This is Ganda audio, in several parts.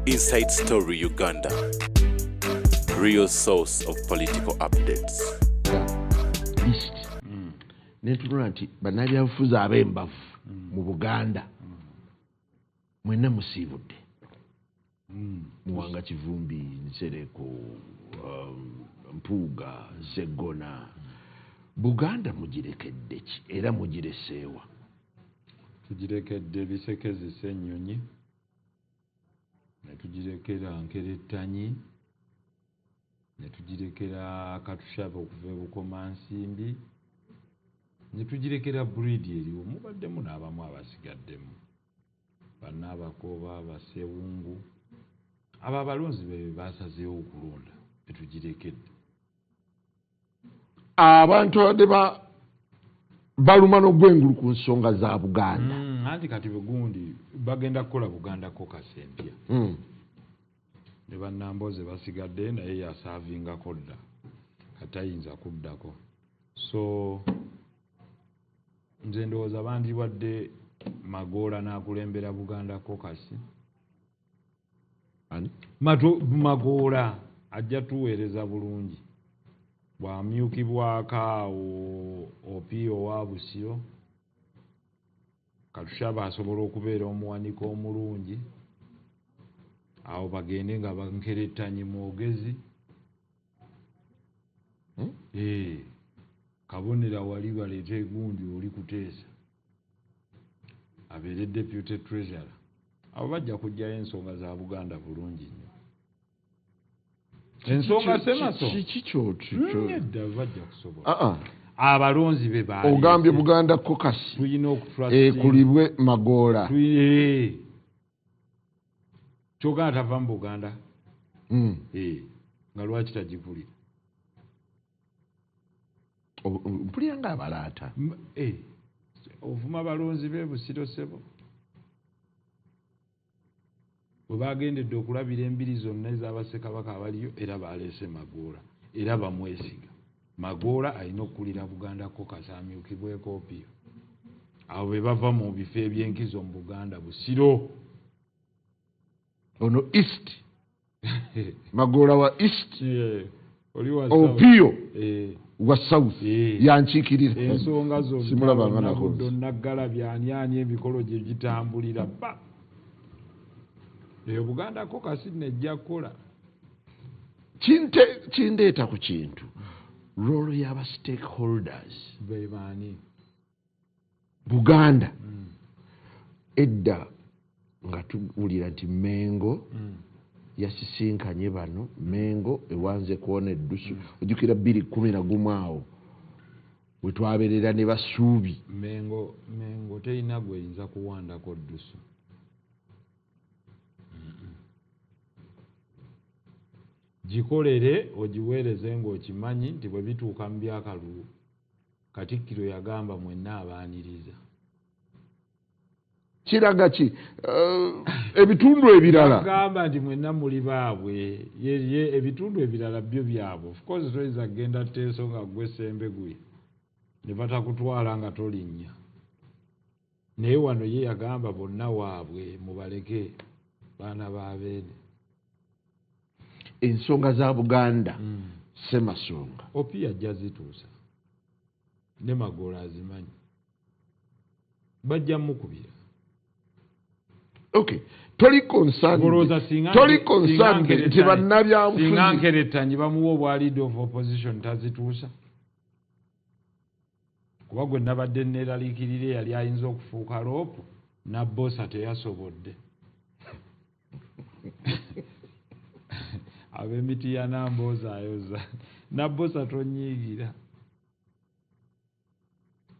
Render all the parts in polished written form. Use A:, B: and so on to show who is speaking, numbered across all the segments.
A: Inside Story Uganda, real source of political updates.
B: List. Netunula nti bannabyabufuzi ab'embavu mu Buganda mwenna musiibudde. Muwanga Kivumbi, Nsereko, Mpuuga, Sseggona. Buganda mugirekedde ki era mugireseewa?
C: Tugirekedde Bisekezi Ssennyonyi, ne tugirekera Nkerettanyi, ne tugirekera Katushaba okuva e Bukomansimbi, ne tugirekera Breedi eriwo. Mubaddemu n'abamu abasigaddemu, Bannabakooba, Basewungu. Abo abalonzi be baasazeewo okulonda, ne tugirekedde.
B: Abantu abadde baluma n'ogwengulu ku nsonga za Buganda.
C: Anti kati begundi bagenda kukola Buganda Caucus empya. Ne bannambooze basigadde naye yasaavingako dda, kati ayinza kuddako. So nze ndowooza bandibadde Magoola n'akulembera Buganda Caucus.
B: Ani?
C: Magoola ajja tuweereza bulungi. Bwamyukibwako awo Opiyo wa Busiro, Katushaba asobola okubeera omuwanika omulungi, awo bagende nga Bankerettanyi mwogezi. Kabonera wali baleeta egundi oli kuteesa abeere deputy treasurer. Abo bajja kujjayo ensonga za Buganda bulungi nnyo. Ensonga semaso edda bajja kusobola. Abalonzi be baali
B: ogambye Buganda Caucus
C: tulina okutrust
B: kulibwe Magoola.
C: Kyogana tava mu Buganda nga lwaki tagikulira?
B: Mpulira nga abalaata.
C: Ovuma abalonzi be Busiro sebo bwe bagendedde okulabira embiri zonna ez'Abassekabaka abaliyo, era baleese Magoola era bamwesiga. Magoola alina okukulira Buganda Caucus amyukibweko Opiyo. Abo be bava mu bifo eby'enkizo mu Buganda. Busiro
B: ono East. Magoola wa East.
C: Opiyo
B: wa South. Yankiikirira
C: ensonga zonna naggala byaniani emikolo gye gitambulira ba. Eyo Buganda Caucus nejja kukola.
B: Kindeeta ku kintu role y'aba stakeholders
C: be baani
B: Buganda. Edda nga tuwulira nti Mengo yasisinkanye bano, Mengo ewanze kuwona eddusu. Ojjukira 2011 awo we twabeerera ne Basuubi.
C: Mengo terina gweyinza kuwandako ddusu. Gikolere ogiweereze ng'okimanyi nti bwe bituuka mu byakalulu Katikkiro yagamba mwenna abaaniriza.
B: Kiraga ki? Ebitundu ebirala
C: agamba nti mwenna muli baabwe, ebitundu ebirala byo byabwe. Of course toyinza kugenda Teeso nga gwe Ssembegwe ne batakutwala nga tolinnya, naye wano ye yagamba bonna waabwe mubaleke baana ba Beene.
B: Ensonga za Buganda Ssemasonga
C: Opiyo ajja zituusa ne Magoola azimanyi, bajja mukubira.
B: Okay, toli concerned nti bannabyabufuzi
C: singa Nkerettanyi bamuwa obwa leader of opposition tazituusa, kuba gwe nabadde neeraliikirira yali ayinza okufuuka loopu, Nabbosa teyasobodde. Ab'emiti ya Nambooza ayoza, Nabbosa tonyiigira.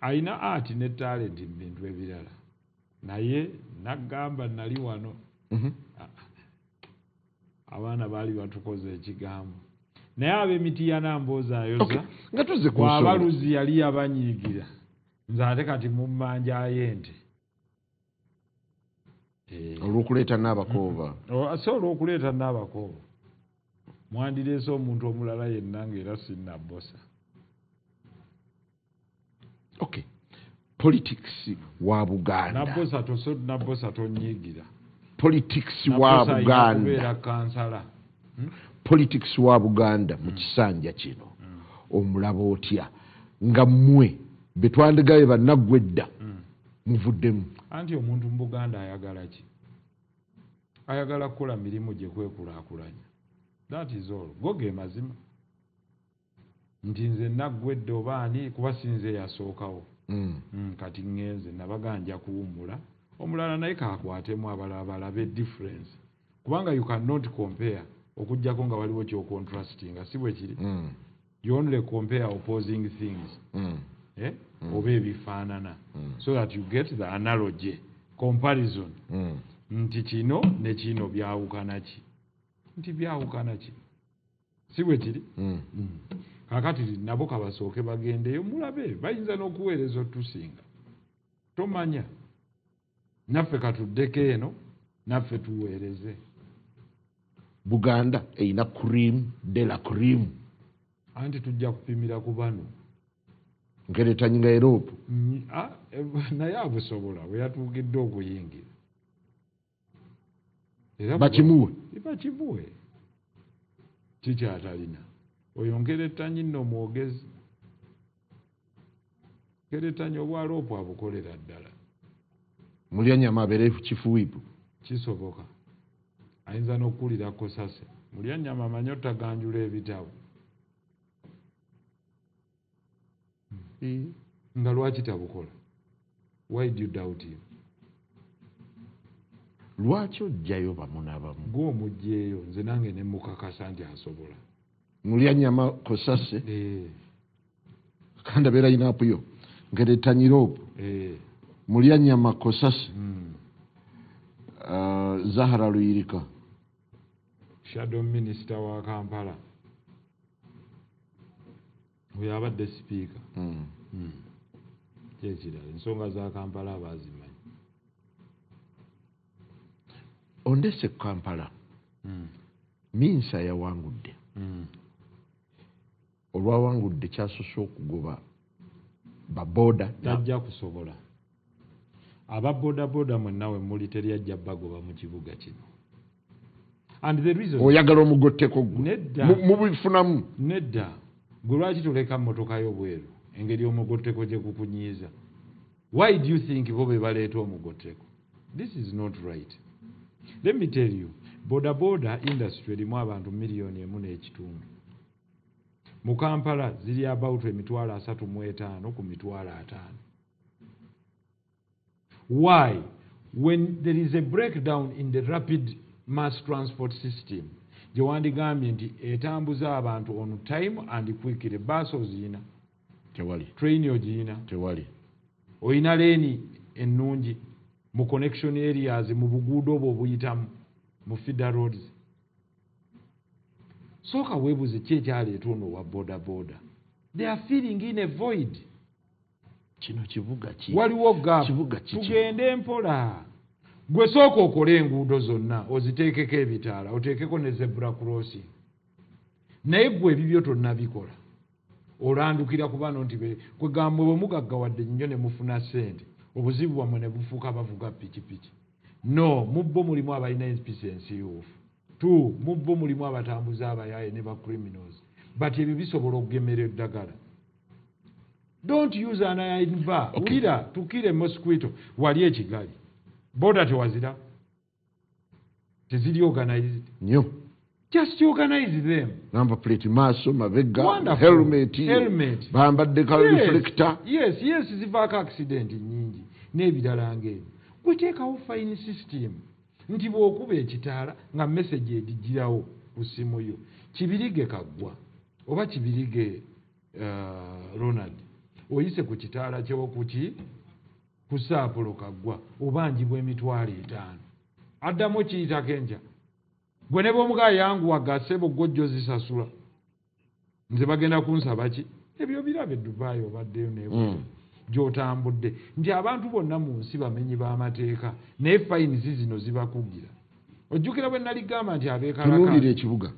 C: Alina ati ne talenti mu bintu ebirala, naye nagamba nali wano. Abaana baali batukoze ekigambo, naye ab'emiti ya Nambooza ayoza
B: nga tuze ku
C: abaluzi yali yabanyiigira. Nze ate kati mu mmanja y'ente
B: olw'okuleeta Nabakooba.
C: So olw'okuleeta Nabakooba mwandireese omuntu omulala yenna ng'era si Nabbosa.
B: Okay, politics wa Buganda.
C: Nabbosa tonyiigira.
B: politics wa Buganda
C: kansala
B: politics wa Buganda mu kisanja kino omulaba otya nga mmwe betwandigaye bannaggwedda muvuddemu
C: anti omuntu mu Buganda ayagala ki ayagala kukola mirimu gye kwekulaakulanya that is all goge mazima nti nze naggwedde obaani kuba sinze yasookawo kati ngenze nabaganja kuwummula omulala naye kakwatemu abalala balabe difference kubanga you cannot compare okujjako nga waliwo kyocontrastinga si bwe kiri you only compare opposing things oba ebifaanana so that you get the analogy comparison nti kino ne kino byawukana ki nti byawukana ki si bwe kiri kakati nabo kabasooke bagendeyo mulabe bayinza n'okuweereza otusinga tomanya naffe katuddeko eno naffe tuweereze
B: Buganda eyina cream de la cream
C: anti tujja kupimira ku bano
B: nkeretanyinga Europe
C: naye abusobola bwe yatuugidde okuyingira bakimuwe kikyatalina oyo nkeretanyi nno mwogezi nkeretanyi obwaloopu abukolera ddala
B: mulya nyama abeere kifuwipu
C: kisoboka ayinza n'okukulira kosase mulya nyama amanyi otaganjula ebitabo nga lwaki tabukola why do you doubt him
B: lwaki ojjayo bamu n'abamu
C: gw'omugjeeyo nze nange ne mukakasa nti asobola
B: mulya nyama kosase kandi abeera yinaapuyo ngeretanyiropo mulya nyama kosase Zahara Luyirika
C: shadow minister wa Kampala oyo abadde sipiika kyekirala ensonga za Kampala abazimanyi
B: ondese Kampala Minsa yawangudde olwawangudde kyasoose okugoba baboda
C: tajja kusobola ababodaboda mwennawe muli teryajja bagoba mu kibuga kino and the reason
B: oyagala omugotteko mubifunamu
C: nedda gwe lwaki toleka mmotoka y'obweru engeri omugotteko gye kukunyiiza why do you think bo be baleeta omugotteko this is not right let me tell you bodaboda industry erimu abantu 1.5 mu Kampala ziri about 35 ku 5. Why? When there is a breakdown in the rapid mass transport system, gyewandigambye nti etambuza abantu on time and quickly, bus oziyina
B: tewali,
C: train ogiyina
B: tewali,
C: oyina leeni ennungi mu connection areas mu buguudo obwo obuyitamu mu feeder roads. Sooka weebuze ki ekyaleeta ono wa bodaboda. They are feeling in a void.
B: Kino kibuga ki?
C: Waliwo gap. Tugende mpola. Gwe sooka okole enguudo zonna oziteekeko ebitaala oteekeko ne zebra crossing. Naye gwe ebibyo tonnabikola. Olandukira ku bano nti kwe gamba bwe mugaggawadde nnyo ne mufuna ssente obuzibu bwammwe ne bufuuka bavuga pikipiki. No, mubbo mulimu abalina insufficiency of. 2, mubbo mulimu abatambuza abayaaye ne ba criminals. But ebyo bisobola okugemera eddagala. Don't use an iron bar. Okay. Ulira tukire mosquito wali ekigali. Boda tewazira. Teziri organized.
B: Nyo.
C: Just organize them.
B: Number plate maso, mabega,
C: wonderful.
B: Helmet. Bambadde ka reflector.
C: Yes, zivaka accident nyingi. Nebirala ngeri. Kuteekawo fine system. Nti bw'okuba ekitaala nga message edigirawo ku simu yo. Kibirige kaggwa. Oba kibirige Ronald. Oyise ku kitaala ky'okuki ku saapulo kaggwa obanjibwa emitwalo 5. Addamu kiyitako enkya. Gwe ne bw'omugaa yanguwaga ssebo gojjo zisasula. Nze bagenda kunsaba ki? Ebyo birabe Dubai obaddeyo nebuuza. Gy'otambudde nti abantu bonna mu nsi bamenyi b'amateeka naye fayinizi zino zibakugira. Ojjukira bwe naligamba nti abeekalaka.
B: Tunuulira ekibuga.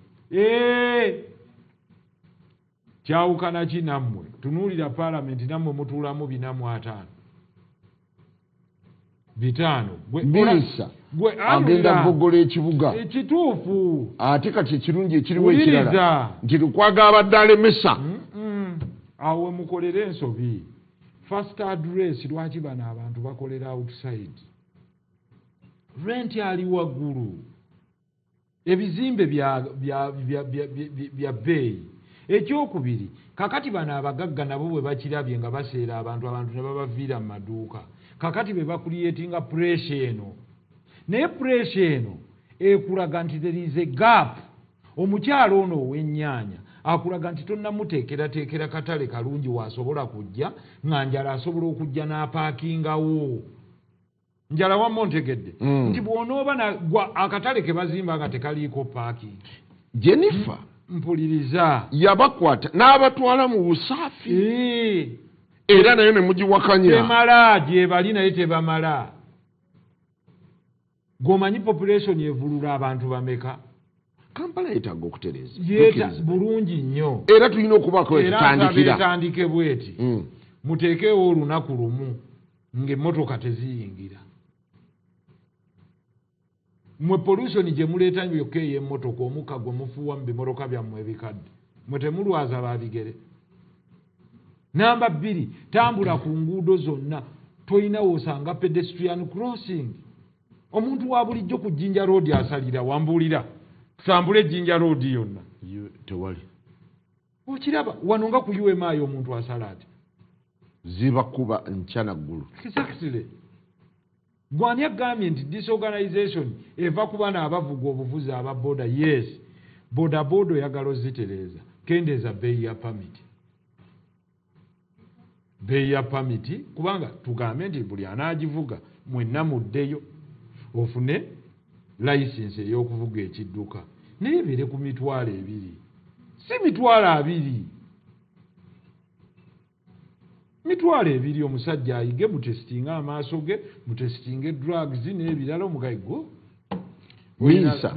C: Kyawukana ki nammwe? Tunuulira paalamenti nammwe mutuulamu 405. 5. gwe
B: agenda kugogola ekibuga
C: ekituufu
B: ate kati ekirungi ekiriwo ekirala nti Lukwago abadde alemesa
C: awo mukolera ensobi first address lwaki bano abantu bakolera outside rent ali waggulu ebizimbe bya bbeeyi ekyokubiri kakati bano abagagga nabo bwe bakirabye nga baseera abantu ne babaviira mu maduuka kakati be bakuliyetinga pressure eno naye pressure eno ekulaga nti there is a gap omukyalo ono ow'ennyaanya akulaga nti tonnamuteekerateekera katale kalungi waasobola kujja nga njala asobola okujja n'apaakingawo njala wamma ontegedde nti bw'onooba akatale ke bazimba nga tekaliiko paaking
B: Jennifer
C: mpuliriza
B: yabakwata n'abatwala mu busaafi era nayo ne mugiwakanya
C: temala gyebali naye tebamala gwomanyi population evulula abantu bameka
B: Kampala yeetaaga okutereeza
C: bulungi nnyo
B: era tulina okubaako wetutandikira
C: etandike bweti muteekewo olunaku lumu ng'emmotoka teziyingira mwe pollution gye muleeta yokka ey'emmotoka omukka gwe mufuuwa mu bimmotoka byammwe ebikadde mwe temulwaza babigere namba 2 tambula ku nguudo zonna toyinawo osanga pedestrian crossing omuntu wa bulijjo ku Jinja Road asalira wambuulira tutambule Jinja Road yonna
B: tewali
C: okiraba wano nga ku UMI omuntu asala ati
B: ziba kuba nchana ggulu
C: exactly gwani agambye nti disorganization eva ku bana abavuga obuvuzi aba boda yes boda oyagala ozitereeza kendeeza bbeeyi ya pamiti kubanga tugambe nti buli anaagivuga mwenna muddeyo ofune layisinsi ey'okuvuga ekidduka naye ebeere ku mitwalo 2 si mitwalo 2 mitwalo 2 omusajja ayige mutesitinga amaaso ge mutesitinga drugs n'ebirala omugaigo
B: minsa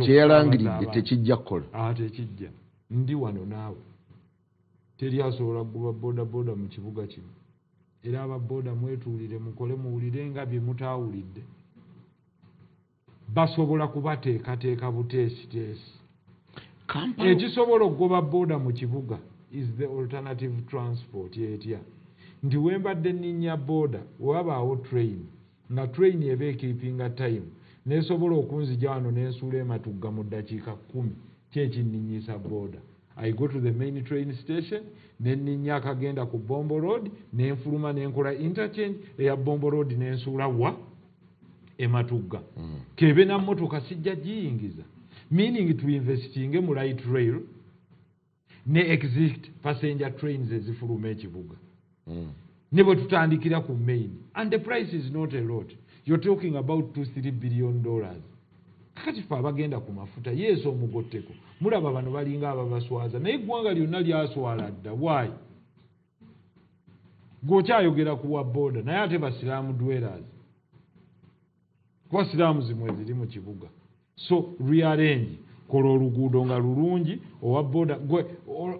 B: kyeyalangiridde tekijja kukola
C: tekijja ndi wano naawe teri asobola kugoba boda mu kibuga kino era ababoda mwetuulire mukole muwulire nga bye mutaawulidde basobola kubateekateeka buteesiteesi ekisobola okugoba boda mu kibuga is the alternative transport yetya nti wembadde nninnya boda wabaawo train nga train eba ekeepinga time nesobola okunzija wano nensuula ematugga mu ddakiika 10 kyekinninnyisa boda I go to the main train station nenninnya akagenda ku Bombo Road nenfuluma nenkola interchange eya Bombo Road nensuula wa ematugga kebe na mmotoka sijja giyingiza meaning to investing mu light rail ne exit passenger trains ezifuluma ekibuga ne bwe tutandikira ku main and the price is not a lot you're talking about $2-3 billion kakati fe abagenda ku mafuta yesu omugotteko mulaba bano balinga ababaswaza naye eggwanga lyonna lyaswala dda why gwokyayogera ku wa boda naye ate basiraamu dwellers kuba siraamu zimwe ziri mu kibuga so rearrange kola oluguudo nga lulungi owa boda gwe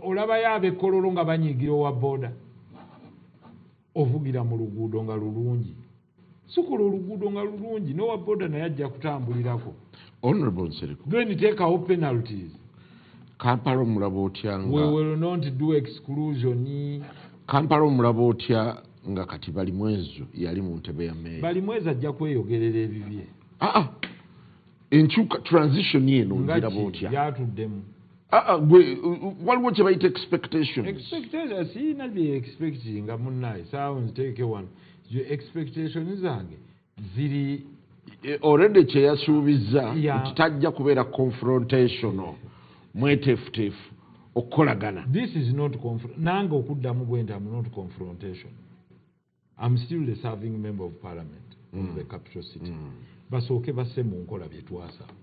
C: olabayo ab'ekkololo nga banyiigira owa boda ovugira mu luguudo nga lulungi sikola oluguudo nga lulungi n'owa boda naye ajja kutambulirako
B: Honorable Nsereko
C: then teekawo penalties
B: Kampala omulaba otya nga
C: we will not do exclusion
B: Kampala omulaba otya nga kati Balimwezo yali mu ntebe ya meeya
C: Balimwezo ajja kweyogerera ebibye
B: enkyuka transition eno ngiraba otya
C: yatuddemu
B: gwe waliwo kye bayita expectation
C: siina bye expectinga munnaye saawo nziteeke wano expectation zange ziri
B: already kyeyasuubiza nti tajja kubeera confrontational mweteefuteefu okukolagana
C: this is not nange okuddamu bwenti am not confrontation I'm still the serving member of parliament of the capital city basooke basse mu nkola bye twasaba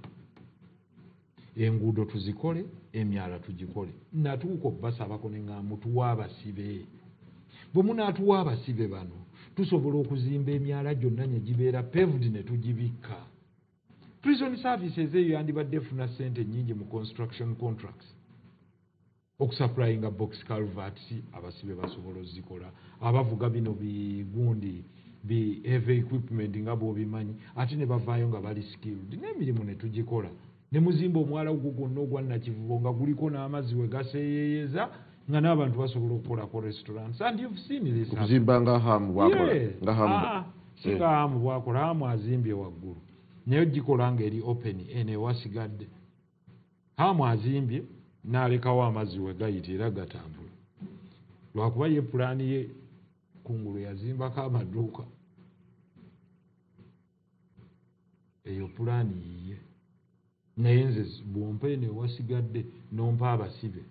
C: enguudo tuzikole emyala tugikole natuuka okubasabako ne nga mutuwa abasibe bwe munaatuwa abasibe bano tusobola okuzimba emyala gyonna nye gibeera paved ne tugibikka prison services eyo yandibadde efuna ssente nnyingi mu construction contracts okusupplyinga box culverts abasibe basobola ozikola abavuga bino bigundi bi heavy equipment nga bw'obimanyi ate ne bavaayo nga bali skilled n'emirimu ne tugikola ne muzimba omwala ogwo gwonna ogwa Nakivubo nga guliko n'amazzi we gaseeyeeyeza nga n'abantu basobola okukolako restaurants and you've seen this
B: okuzimba nga hamu bwakola nga hamu
C: si nga hamu bwakola hamu azimbye waggulu naye gikola ng'eri open eno ewasigadde hamu azimbye n'alekawo amazzi we gayita era gatambula lwakuba ye pulaani ye kungulu yazimbako amaduuka eyo pulaani yiye naye nze bwompa eno ewasigadde nompa abasibe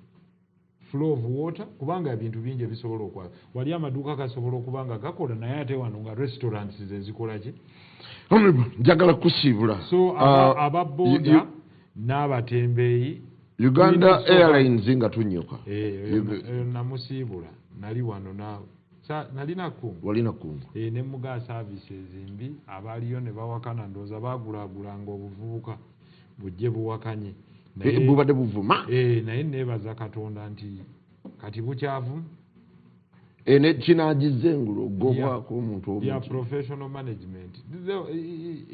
C: flow of water kubanga ebintu bingi ebisobola okwala wali amaduuka gasobola okuba nga gakola naye ate wano nga restaurants ze zikola ki
B: njagala kusiibula
C: so ababooda n'abatembeeyi
B: Uganda Airlines nga tunyoka
C: namusiibula nali wano nalina kungu
B: walina kungu
C: ne mugaa services mbi abaaliyo ne bawakana ndowooza baagulaagulanga obuvubuka bujje buwakanye
B: bubadde buvuma
C: naye neebaza Katonda nti kati bukyavuma
B: ne kinagize engulo gobwako omuntu
C: ya professional management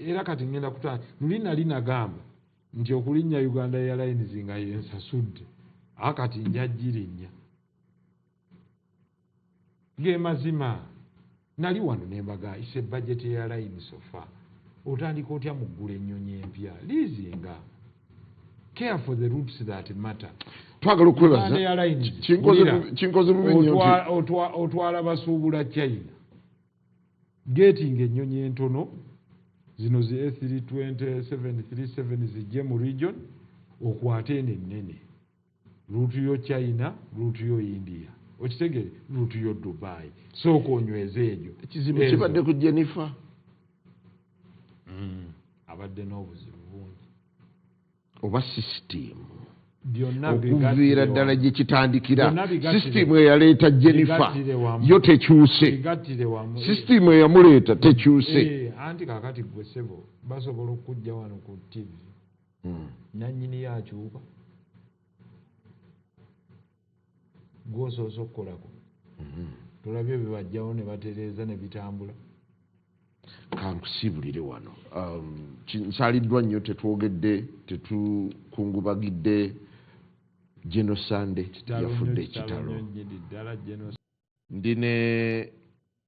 C: era kati ngenda kutwala luli nali nagamba nti okulinnya Uganda Airlines nga yensasudde akati njaggirinnya ge mazima nali wano nembaga ise budget airline sofa otandika otya muggula ennyonyi empya lizinga care for the routes that matter
B: twagala okwebaza kinkoze bubi nnyo
C: otwala basuubula China getting ennyonyi entono zino zi A320 737 zijje mu region okwate ennene ruutu yo China ruutu yo India okitegere ruutu yo Dubai sooka onyweze egyo
B: ekizibu kibadde ku Jennifer
C: abadde n'obuzibu bungi
B: oba system okuviira ddala gye kitandikira system eyaleeta Jennifer yo tekyuse system eyamuleeta tekyuse
C: anti kakati gwe ssebo basobola okujja wano ku TV nannyini yakyuka gwosoose okukolako tolabye bye bajjawo ne batereeza ne bitambula
B: kankusiibulire wano nsaaliddwa nnyo tetwogedde tetukungubagidde General Sunday yafudde ekitalo ndi ne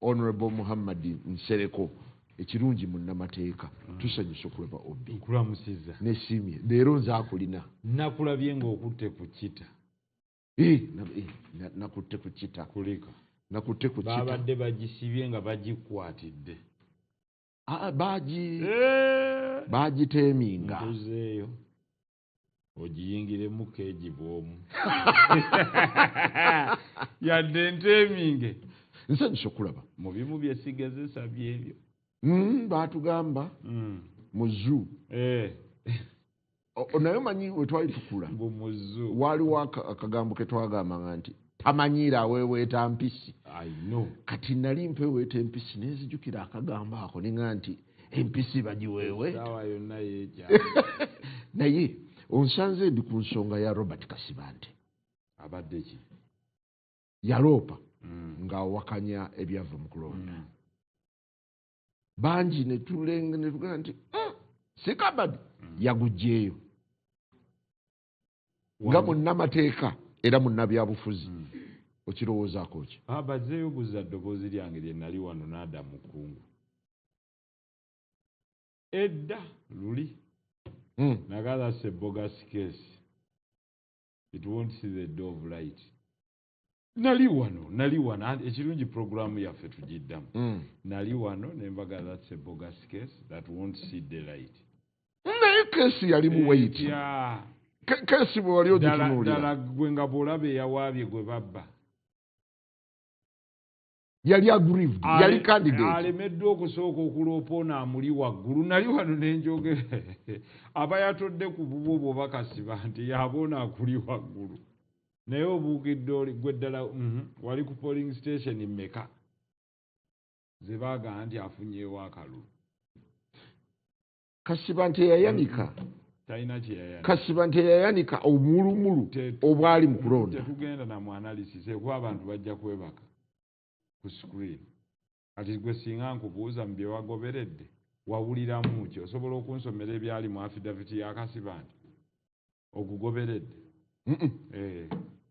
B: Honorable Muhammad Nsereko ekirungi munnamateeka tusanyusa okulaba obbi
C: nkulamusiza
B: nesimye leero nze akulina
C: nakulabye ng'okutte ku kita
B: nakutte ku kita
C: kulika
B: nakutte ku kita
C: babadde bagisibye nga bagikwatidde
B: bagiteeminga
C: ntuzeeyo ogiyingiremu keegi bw'omu yadde nteeminge
B: nsanyusa okulaba
C: mu bimu byesigazesa byebyo
B: baatugamba mu zoo naye omanyi we twali tukula waaliwo akagambo ke twagambanga nti tamanyiira aweeweeta mpisi kati nali mpeweeta empisi nenzijukira akagambo ako ninga nti empisi bagiweewe naye onsanze ndi ku nsonga ya Robert Kasibante
C: abadde ki
B: yaloopa ng'awakanya ebyava mu kulonda bangi ne tugamba nti Sikabadi yaguggyeyo nga munnamateeka era munnabyabufuzi okirowoozaako ki
C: bazzeeyo buzza ddoboozi lyange lye nali wano n'adda mu kkungu edda luli nagala se bogus case it won't see the door of light nali wano ekirungi programu yaffe tugiddamu nali wano nembaga that's a bogus case that won't see the light
B: naye keesi yali mu wait keesi bwe wali ogitunuulira
C: ddala gwe nga bw'olaba eyawaabye gwe babba
B: yali aggrieved yali candidate
C: alemeddwe okusooka okuloopoona amuli waggulu nali wano nenjogera abayatodde ku bubwo bw'oba Kasiba nti yaboona akuli waggulu naye obuukidde oli gwe ddala wali ku polling station mmeka ze baagamba nti afunyeewo akalulu
B: Kasiba nti yayanika
C: talina kyeyayanika
B: Kasiba nti yayanika omulumulu obwali mu kulonda
C: tetugenda na mu analysis ekuba abantu bajja kwebaka ku screen kati gwe singa nkubuuza mu bye wagoberedde wawuliramu ki osobola okunsomera ebyali mu affidavit ya Kasibanda ogugoberedde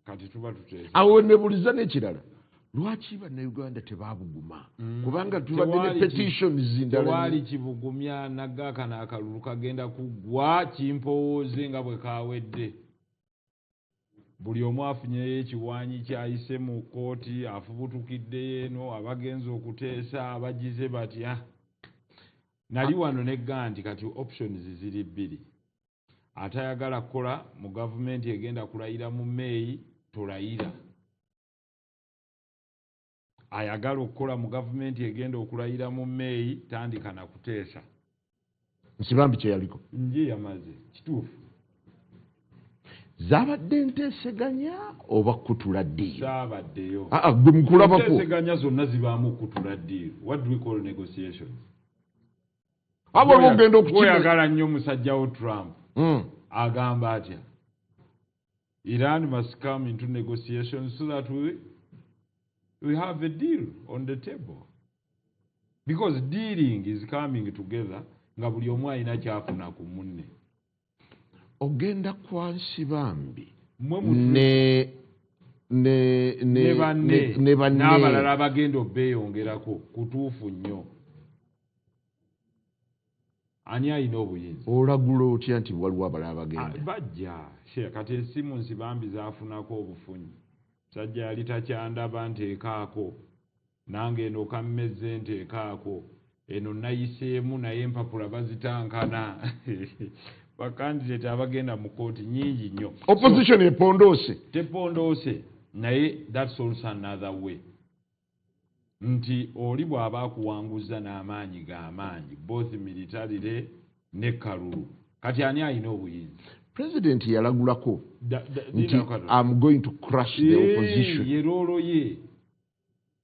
C: kati tuba tuteesa
B: awo nebuliza n'ekirala lwaki bannayuganda tebabuguma kubanga tubadde ne petitions zindala
C: tewali kibugumya naggaakano akalulu kagenda kuggwa kimpowooze nga bwe kawedde buli omu afunyeyo ekiwaanyi kyayise mu kkooti afubutukiddeyo eno abagenza okuteesa abagize batya nali wano negga nti kati options ziri bbiri atayagala kukola mu gavumenti egenda kulayira mu May tolayira ayagala okukola mu gavumenti egenda okulayira mu May tandika na kuteesa
B: Nsibambi kye yaliko
C: nje yamaze kituufu
B: zabadde nteeseganya oba kutula ddiiro
C: zaabaddeyo
B: gwe mukulabako
C: enteeseganya zonna zibaamu kutula ddiiro what do we call negotiations
B: abo ogenda
C: okuyagala nnyo musajjawo Trump agamba atya Iran must come into negotiations so that we have a deal on the table because dealing is coming together nga buli omu alina kyafuna ku munne
B: ogenda kwa Nsibambi
C: ne banne n'abalala abagenda obeeyongerako kutuufu nnyo ani alina obuyinza
B: olagula otya nti waliwo abalala bagenda
C: bajja kati ensimu Nsibambi zaafunako obufunyi sajja yali takyandaba nteekaako nange eno kammeze nteekaako eno nayiseemu naye empapula bazitankana bakandidate abagenda mu kooti nyingi nnyo
B: opposition epondoose
C: tepondoose naye that's also another way nti oli bw'aba akuwanguza n'amaanyi g'amaanyi both militarire ne kalulu kati ani alina obuyinza
B: president yalagulako nti I'm going to crush the opposition
C: yeroolo ye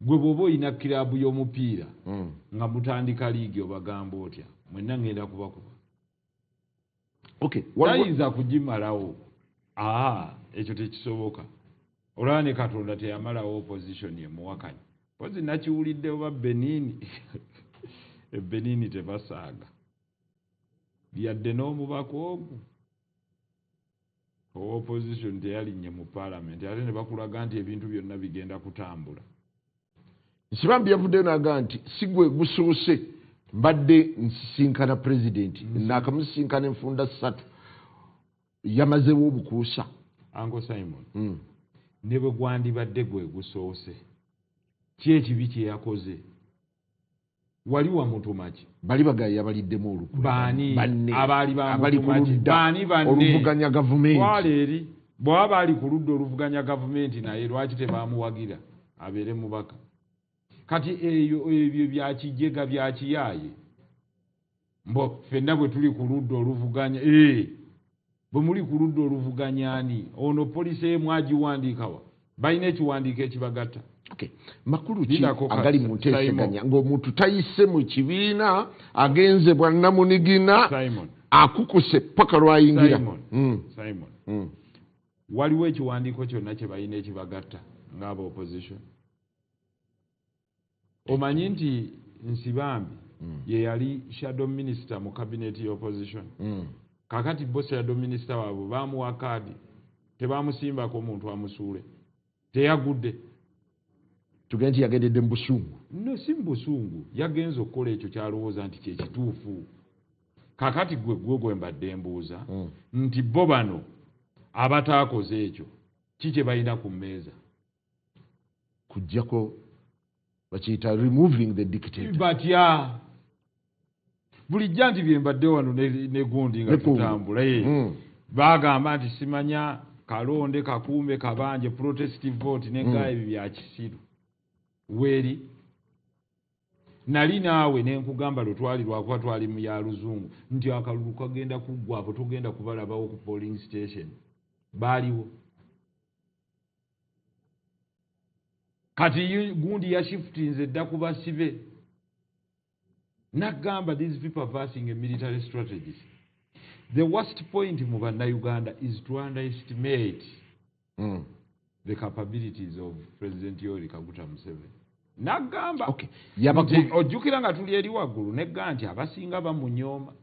C: gwe bw'oba oyina kiraabu y'omupiira nga mutandika liigi obagamba otya mwenna ngenda kubakuba tayinza kugimalawo ekyo tekisoboka olaba ne Katonda teyamalawo opposition emuwakanya pozi nakiwulidde oba Benini Benini tebasaaga yadde n'omubaka ogwo opposition teyalinye mu parliament ate ne bakulaga nti ebintu byonna bigenda kutambula
B: Nsibambi yavuddeyo n'agamba nti si gwe gusoose mbadde nsisinkana president naakamusisinkana enfunda 3 yamazewo obukuusa
C: Uncle Simon ne bwe gwandibadde gwe gusoose ki ekibi kye yakoze wali wamutumaki
B: bali bagaye yabaliddemu olukwe
C: baani abaali bamutumaki baani banne
B: oluvuganya gavumenti
C: waleeri bw'aba baali ku ludda oluvuganya gavumenti naye lwaki tebaamuwagira abeere mubaka kati ebyo byakijjega byakiyaaye mbo ffenna bwe tuli ku ludda oluvuganya bwe muli ku ludda oluvuganya ani ono polisi emu agiwandiikawa balina ekiwandiiko ekibagatta
B: makulu ki agali mu nteeseganya ng'omuntu tayise mu kibiina agenze bwannamunigina akukuse paka lwayingira
C: Simon waliwo ekiwandiiko kyonna kye balina ekibagatta ng'aba opposition omanyi nti Nsibambi ye yali shadow minister mu cabinet y'opposition kakati bo shadow minister waabwe baamuwa kaadi tebaamusimbako omuntu amusuule teyagudde tugende nti yagendedde mu busungu no si mu busungu yagenze okukola ekyo kyalowooza nti kyekituufu kakati gwe mbadde mbuuza nti bo bano abataakoze ekyo ki kye balina ku mmeeza kujjako bakiyita removing the dictator batya bulijja nti bye mbadde wano ne gundi nga tutambula baagamba nti simanya kalonde kakuume kabanje protestive vote nenga ebyo bya kisiru weri nali naawe nenkugamba lwetwali lwakuba twali mu ya luzungu nti akalulu kagenda kuggwako tugenda kubalabawo ku polling station baaliwo kati gundi yashiftinze dda ku basibe nagamba these people are versing a military strategy. The worst point mu bannayuganda is to underestimate the capabilities of President Yoweri Kaguta Museveni. Nagamba.
B: Okay.
C: Ojjukira nga tuli eri waggulu negga nti abasinga bamunyooma.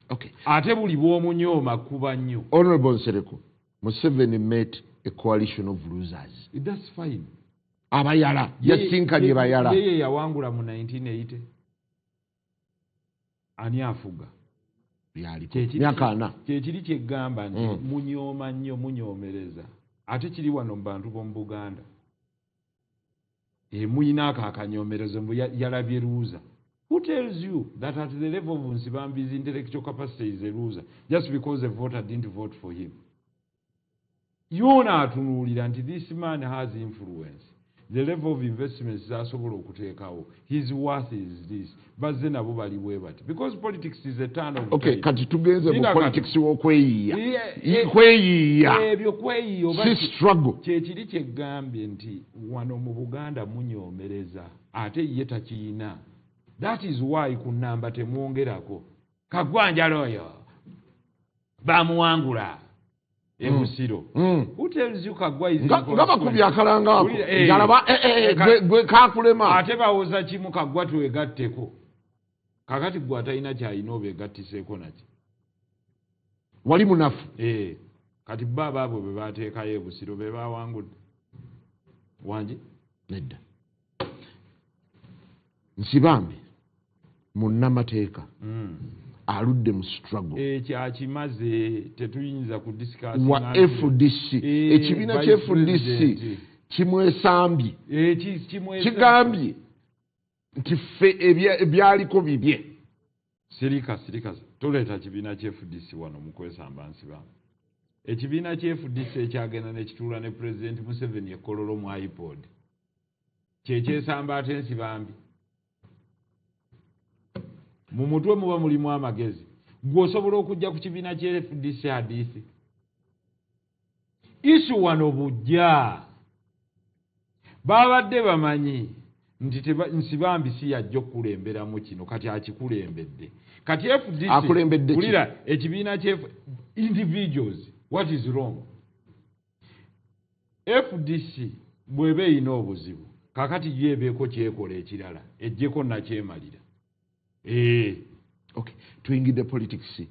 B: Okay.
C: Ate buli bw'omunyooma kuba nnyo.
B: Honorable Nsereko, Museveni met a coalition of losers.
C: That's fine.
B: Abayala yasinkanye bayala.
C: Yeye yawangula mu 1980. Ani afuga? Kyekiri kyegamba nti munyooma nnyo munyoomereza. Ate kiri wano mu bantu b'omu Buganda. Muyina akanyoomerezo mbu yalabye loser. Who tells you that at the level of Nsibambi's intellectual capacity is a loser just because the voter didn't vote for him? Yona atunuulira nti this man has influence. The level of investments z'asobola okuteekawo. His worth is this. Bazze nabo bali bwe bati. Because politics is a turn of
B: okay, kati tugenze mu politics w'okweyiiya. Kweyiiya.
C: Ebyo kweyiiya.
B: Si struggle.
C: Kyekiri kyegambye nti wano mu Buganda munyoomereza. Ate ye takiyina. That is why ku nnamba temwongerako. Kagwanjala oyo bamuwangula. Ebusiro. Who tells you Kagwa is
B: ngaba kubya kalanga ako. Jalaba gwe kakulema.
C: Ate bawoza kimu Kagwa twegatteko. Kakati gwa talina kyayina obegattiseeko naki.
B: Wali munafu.
C: Kati baba abo be bateekayo ebusiro be bawangudde. Wangi?
B: Nedda. Nsibambi munnamateeka. Aludde mu struggle.
C: Kyakimaze tetuyinza ku discuss
B: wa FDC. Ekibiina kya FDC kimwesambye. Kigambye nti ffe ebyaliko bibye.
C: Sirika. Tuleeta kibiina kya FDC wano mu kwesamba Nsibambi. Ekibiina kya FDC ekyagenda ne kituula ne President Museveni ekololo mu iPod. Kyekyesamba ate Nsibambi. Mu mutwe muba mulimu amagezi. Gw'osobola okujja ku kibiina kya FDC hadiisi. Isu wano bujja. Babadde bamanyi nti Nsibambi si yajja okukulemberamu kino kati akikulembedde. Kati FDC
B: akulembedde
C: kulira ekibiina kya individuals. What is wrong? FDC bw'eba eyina obuzibu. Kakati yeebeeko kyekola ekirala. Ejjeko nakyemalira.
B: Okay. Tuyingidde politics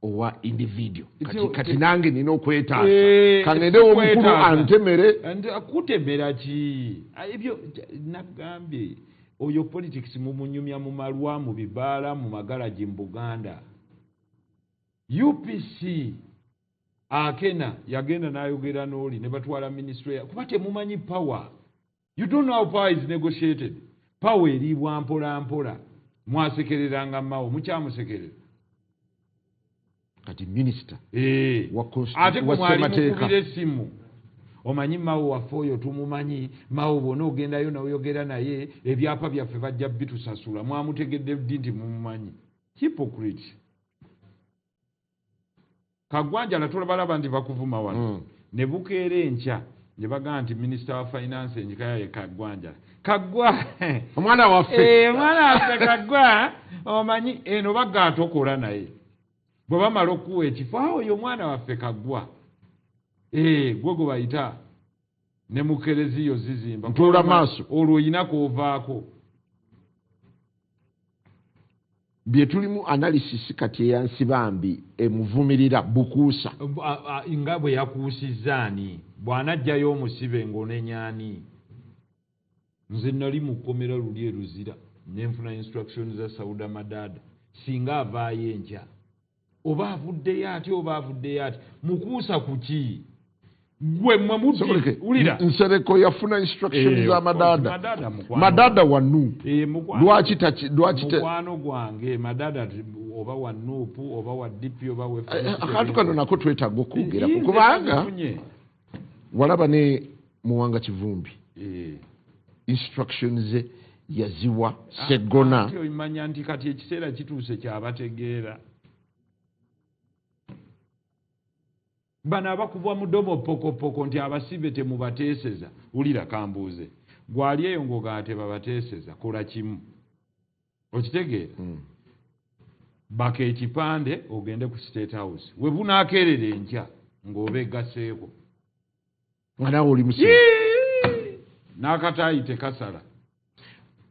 B: owa individual. Kati nange nina okwetaasa. Kangende omukulu antemere.
C: Akutemera ki? Ebyo nagambye. Oyo politics mumunyumya mu malwa mu bibaala mu magalaji mu Buganda. UPC Akena yagenda n'ayogera n'oli ne batwala ministry kuba temumanyi power. You don't know how power is negotiated. Power eribwa mpola mpola. Mwasekereranga mawo mukyamusekerera.
B: Kati minister
C: ate kumwali simu omanyi mawo waffe oyo tumumanyi mawo bona ogendayo n'oyogera naye ebyapa byaffe bajja bitusasula mwamutegedde nti mumumanyi. Hypocrite. Kagwanjala tulabalaba ndi bakuvuma wano. Ne bukeera enkya ne bagamba nti Minister wa Finance enjika ye Kagwanjala. Kagwa
B: omwana waffe
C: Kagwa omanyi eno bagata okola naye bwe bamala okuwa ekifo oyo mwana waffe Kagwa gwe bayita ne mukereziyo zizimba
B: ntula maaso
C: olwo oyinako ovaako
B: bye tulimu analysis kati eya Nsibambi emuvumirira bukuusa
C: nga bwe yakuusizzaani bw'anajjayo omusibe ng'onenyaani. Nze nali mu kkomera luli eruzira nenfuna instructions za Sauda Madada singa avaayo enkya oba avuddeyo ati mukuusa kuki gwe mmwe ulira
B: Nsereko yafuna instructions za Madada wa Nuupu lwaki
C: mukwano gwange Madada oba wa Nuupu oba wa DP oba we
B: akantu kano nako twetaaga okwogera kubanga walaba ne Muwanga Kivumbi instructions yaziwa Segona.
C: Imanya nti kati ekiseera kituuse kyabategeera. Bana abakubwa mudomo poko nti abasibe temubateeseza. Ulira kambuuze. Gwali eyo ng'ogaate babateeseza kola kimu. Okitegeera? Baka ekipande ogende ku State House. We bunaakeerera enkya ng'obeegaseeko.
B: Nga naawe oli musibe.
C: N'akataayi tekasala.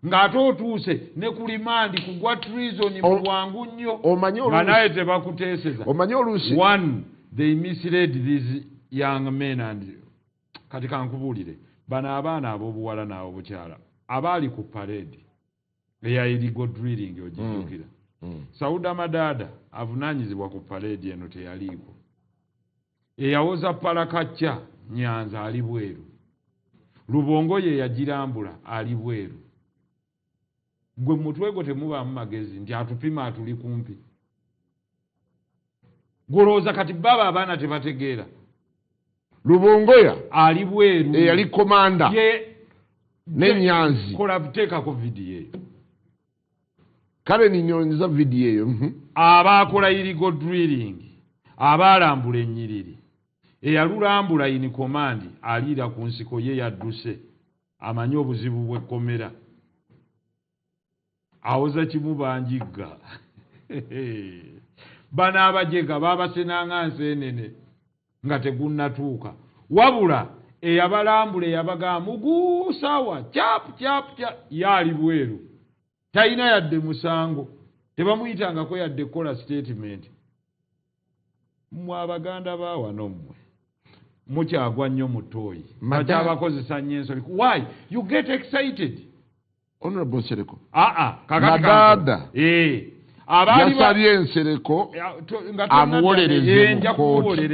C: ng'ate otuuse ne ku limandi kugwa treason mu bwangu nnyo nga naye tebakuteeseza. One, they misled these young men and kati kankubuulire bano abaana ab'obuwala n'ab'obukyala abaali ku parade eya illegal drilling ogijjukira. Sauda Madada avunaanyizibwa ku parade eno teyaliiko. Eyawoza Palakacca Nyanza ali bweru. Lubongo ye yagirambula ali bweru. Gwe mutwe gwo temubaamu magezi nti atupima atuli kumpi. Golooza kati baba abaana tebategeera.
B: Lubongoya
C: ali bweru
B: yali komanda ne Nyanzi.
C: Kola buteekako vidiyo eyo.
B: Kale ninyonza vidiyo eyo.
C: Abaakola illegal drilling abaalambula ennyiriri. Eyalulambula ini komandi aliira ku nsiko ye yadduse amanyi obuzibu bw'ekkomera. Awoza kimubanjigga. Bano abajega baabasenanga nseenene nga tegunnatuuka. Wabula eyabalambula eyabagaa muguusawa cap yaali bweru. Talina yadde musango. Tebamuyitangako yadde kola statement. Mmwe Abaganda ba wano mmwe mukyagwa nnyo mu ttooyi. Bakyabakozesa nnyo ensoli. Why? You get excited.
B: Honorable Nsereko.
C: Madada.
B: Yasabye Nsereko amuwolereze mu kkooti.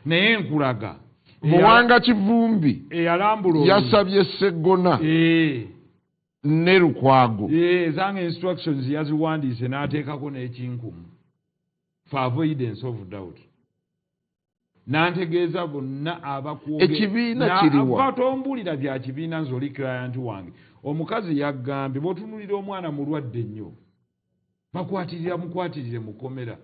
C: Naye nkulaga.
B: Muwanga Kivumbi yasabye Sseggona ne Lukwago.
C: Ezange instructions yaziwandiise n'ateekako n'ekinkumu for avoidance of doubt. Nantegeeza bonna abakwogera.
B: Ekibiina kiriwa.
C: Batombulira bya kibiina nze oli client wange. Omukazi yaggambye bw'otunulira omwana mulwadde nnyo mukwatirire mukomera.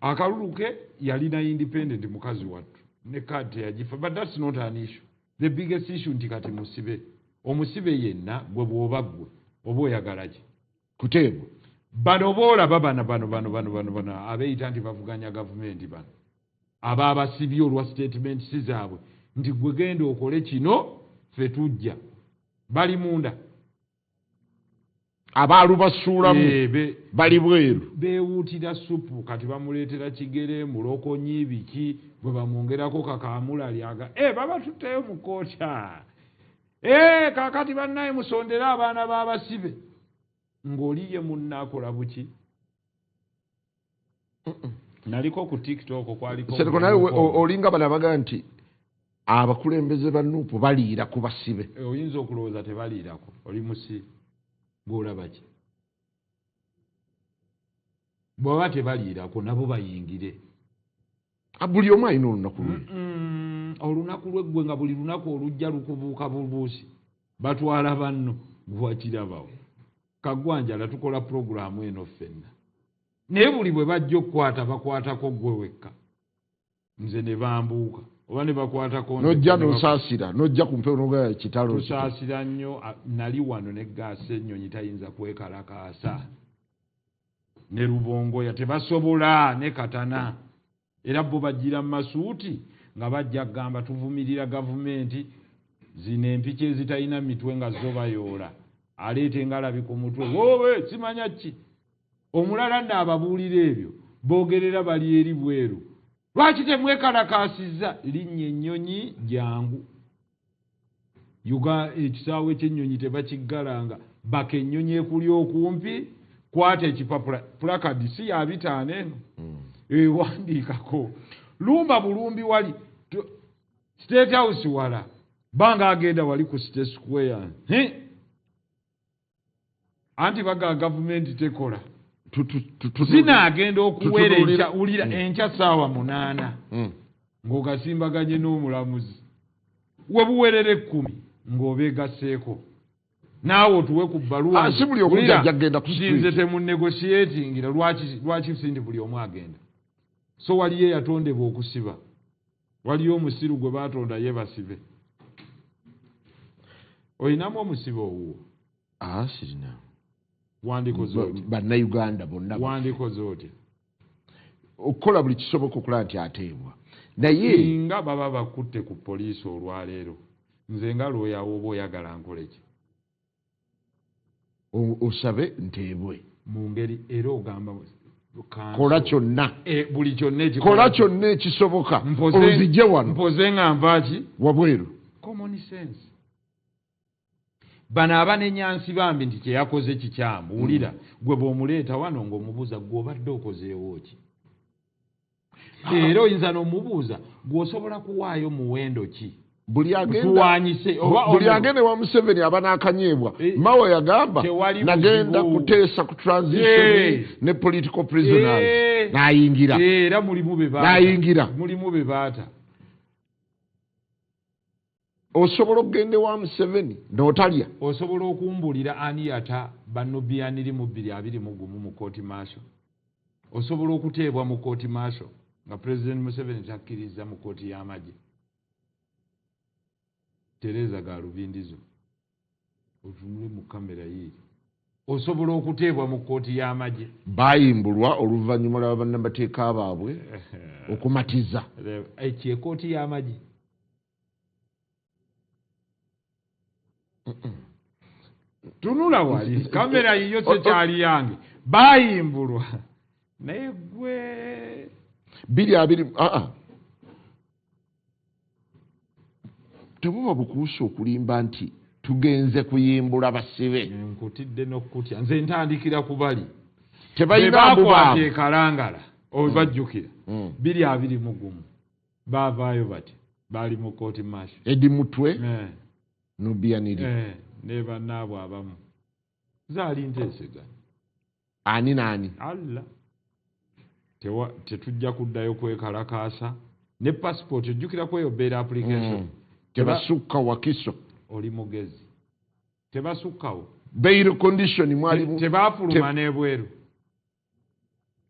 C: Akalulu ke yalina independent mukazi wattu ne kadi teyagifa. But that's not an issue. The biggest issue nti kati musibe. Omusibe yenna gwe bw'oba ggwe oba oyagala ki kuteebwa. Bano boolaba bano abeeyita nti bavuganya gavumenti bano abasibye olwa statement si zaabwe nti gwe genda okole kino ffe bali munda.
B: Abaalu basuulamu bali bweru.
C: Beewuutira supu kati bamuleetera kigere mulokonyi biki bwe bamwongerako kakaamula lyaga baba tutteyo mu koota. Kaakati bannaye musondere abaana b'abasibe. Ng'oliye munnaakola buki? Naliko ku TikTok kwaliko.
B: Nsereko nawe olinga bano abaga nti abakulembeze ba Nuupu baliira ku basibe.
C: Oyinza okulowooza tebaliirako. Oli musi gw'olaba ki? Bw'oba tebaliirako nabo bayingire.
B: Buli omu alina olunaku lwe.
C: Olunaku lwe ggwe nga buli lunaku olujja lukubuuka bubuusi. Batwala banno gwakirabawo. Kagwanjala tukola programu eno ffenna. Naye buli bwe bajja okukwata bakwatako ggwe wekka. Nze ne bambuuka. Oba ne bakwatako
B: nojja nosaasira nojja kumpe onoga kitalo.
C: Tusaasira nnyo. Nali wano ne gaasa ennyonyi tayinza kwekalakaasa. Ne Lubongoya tebasobola ne Katana. Era bo bajjira mu masuuti nga bajja kugamba tuvumirira gavumenti zino empiki ezitalina mitwe nga zo bayoola. Aleete ngalabi ku mutwe. Wowe simanya ki. Omulala n'ababuulira ebyo boogerera bali eri bweru. Lwaki temwekalakaasizza linnya ennyonyi jangu. Ekisaawe ky'ennyonyi tebakiggalanga. Baka ennyonyi ekuli okumpi kwata ekipapula pulakadi si ya 5 eno. Wandiikako. Lumba bulumbi wali State House wala. Banga agenda wali ku State Square. Anti baga gavumenti tekola. Zina agenda okuweera ulira enkya ssaawa 8. Ng'ogasimbaganye n'omulamuzi. We buwerere 10 ng'obeegasseeko. Naawe otuwe ku bbaluwa.
B: Si buli omu agenda ku street.
C: Nze temunnegotiatingira lwaki sindi buli omu agenda. So waliyo eyatondebwa okusiba. Waliyo omusiru gwe baatonda ye basibe. Oyinamu omusibe owuwo?
B: Sirina.
C: Wandikoze oti?
B: Bannayuganda bonna.
C: Wandikoze oti?
B: Okukola buli kisoboka okulaba nti ateebwa. Naye
C: nga baba bakutte ku poliisi olwaleero nze nga lawyer oba oyagala nkole ki
B: osabe nteebwe
C: mu ngeri era ogamba
B: kola kyonna
C: buli kyonna
B: kola kyonna ekisoboka ozijje wano
C: mpoze nga nvaaki
B: wabweru
C: common sense bano abanenyansi bambi nti kyeyakoze kikyamu wulira gwe bw'omuleeta wano ng'omubuuza gwe obadde okozeewo ki era oyinza n'omubuuza gw'osobola kuwaayo muwendo ki
B: buli agende wa Museveni aba n'akanyeebwa mawe yagamba nagenda kuteesa ku transition ne political prisoners n'ayingira
C: era mulimu be baata
B: osobola okugenda wa Museveni n'otalya
C: osobola okumbulira ani yata banno byaniri mu 221 mu kooti maaso osobola okuteebwa mu kooti maaso nga President Museveni takkiriza mu kooti y'amagye Tereza Galubindizo otunule mu kamera yiri osobola okuteebwa mu kooti y'amagye
B: bayimbulwa oluvannyuma lwa bannamateeka baabwe okumatiza
C: ekyo ekooti y'amagye tunula wali kamera yiyo tekyali yange bayimbulwa naye gwe
B: 220 tebuba bukuusa okulimba nti tugenze kuyimbula basibe
C: nkutidde n'okutya nze ntandikira ku bali
B: tebalina
C: bakwata ekalangala obajjukira 221 baavaayo bati baali mu kooti maaso
B: edi mutwe n'obyaniri
C: ne bannaabwe abamu zaali nteeseganya
B: ani naani
C: alla tetujja kuddayo kwekalakaasa ne passport ojjukira kweyobeera application
B: tebasukka wakiso
C: oli mugezi tebasukkawo
B: bail condition mwalimu
C: tebaafuluma n'ebweru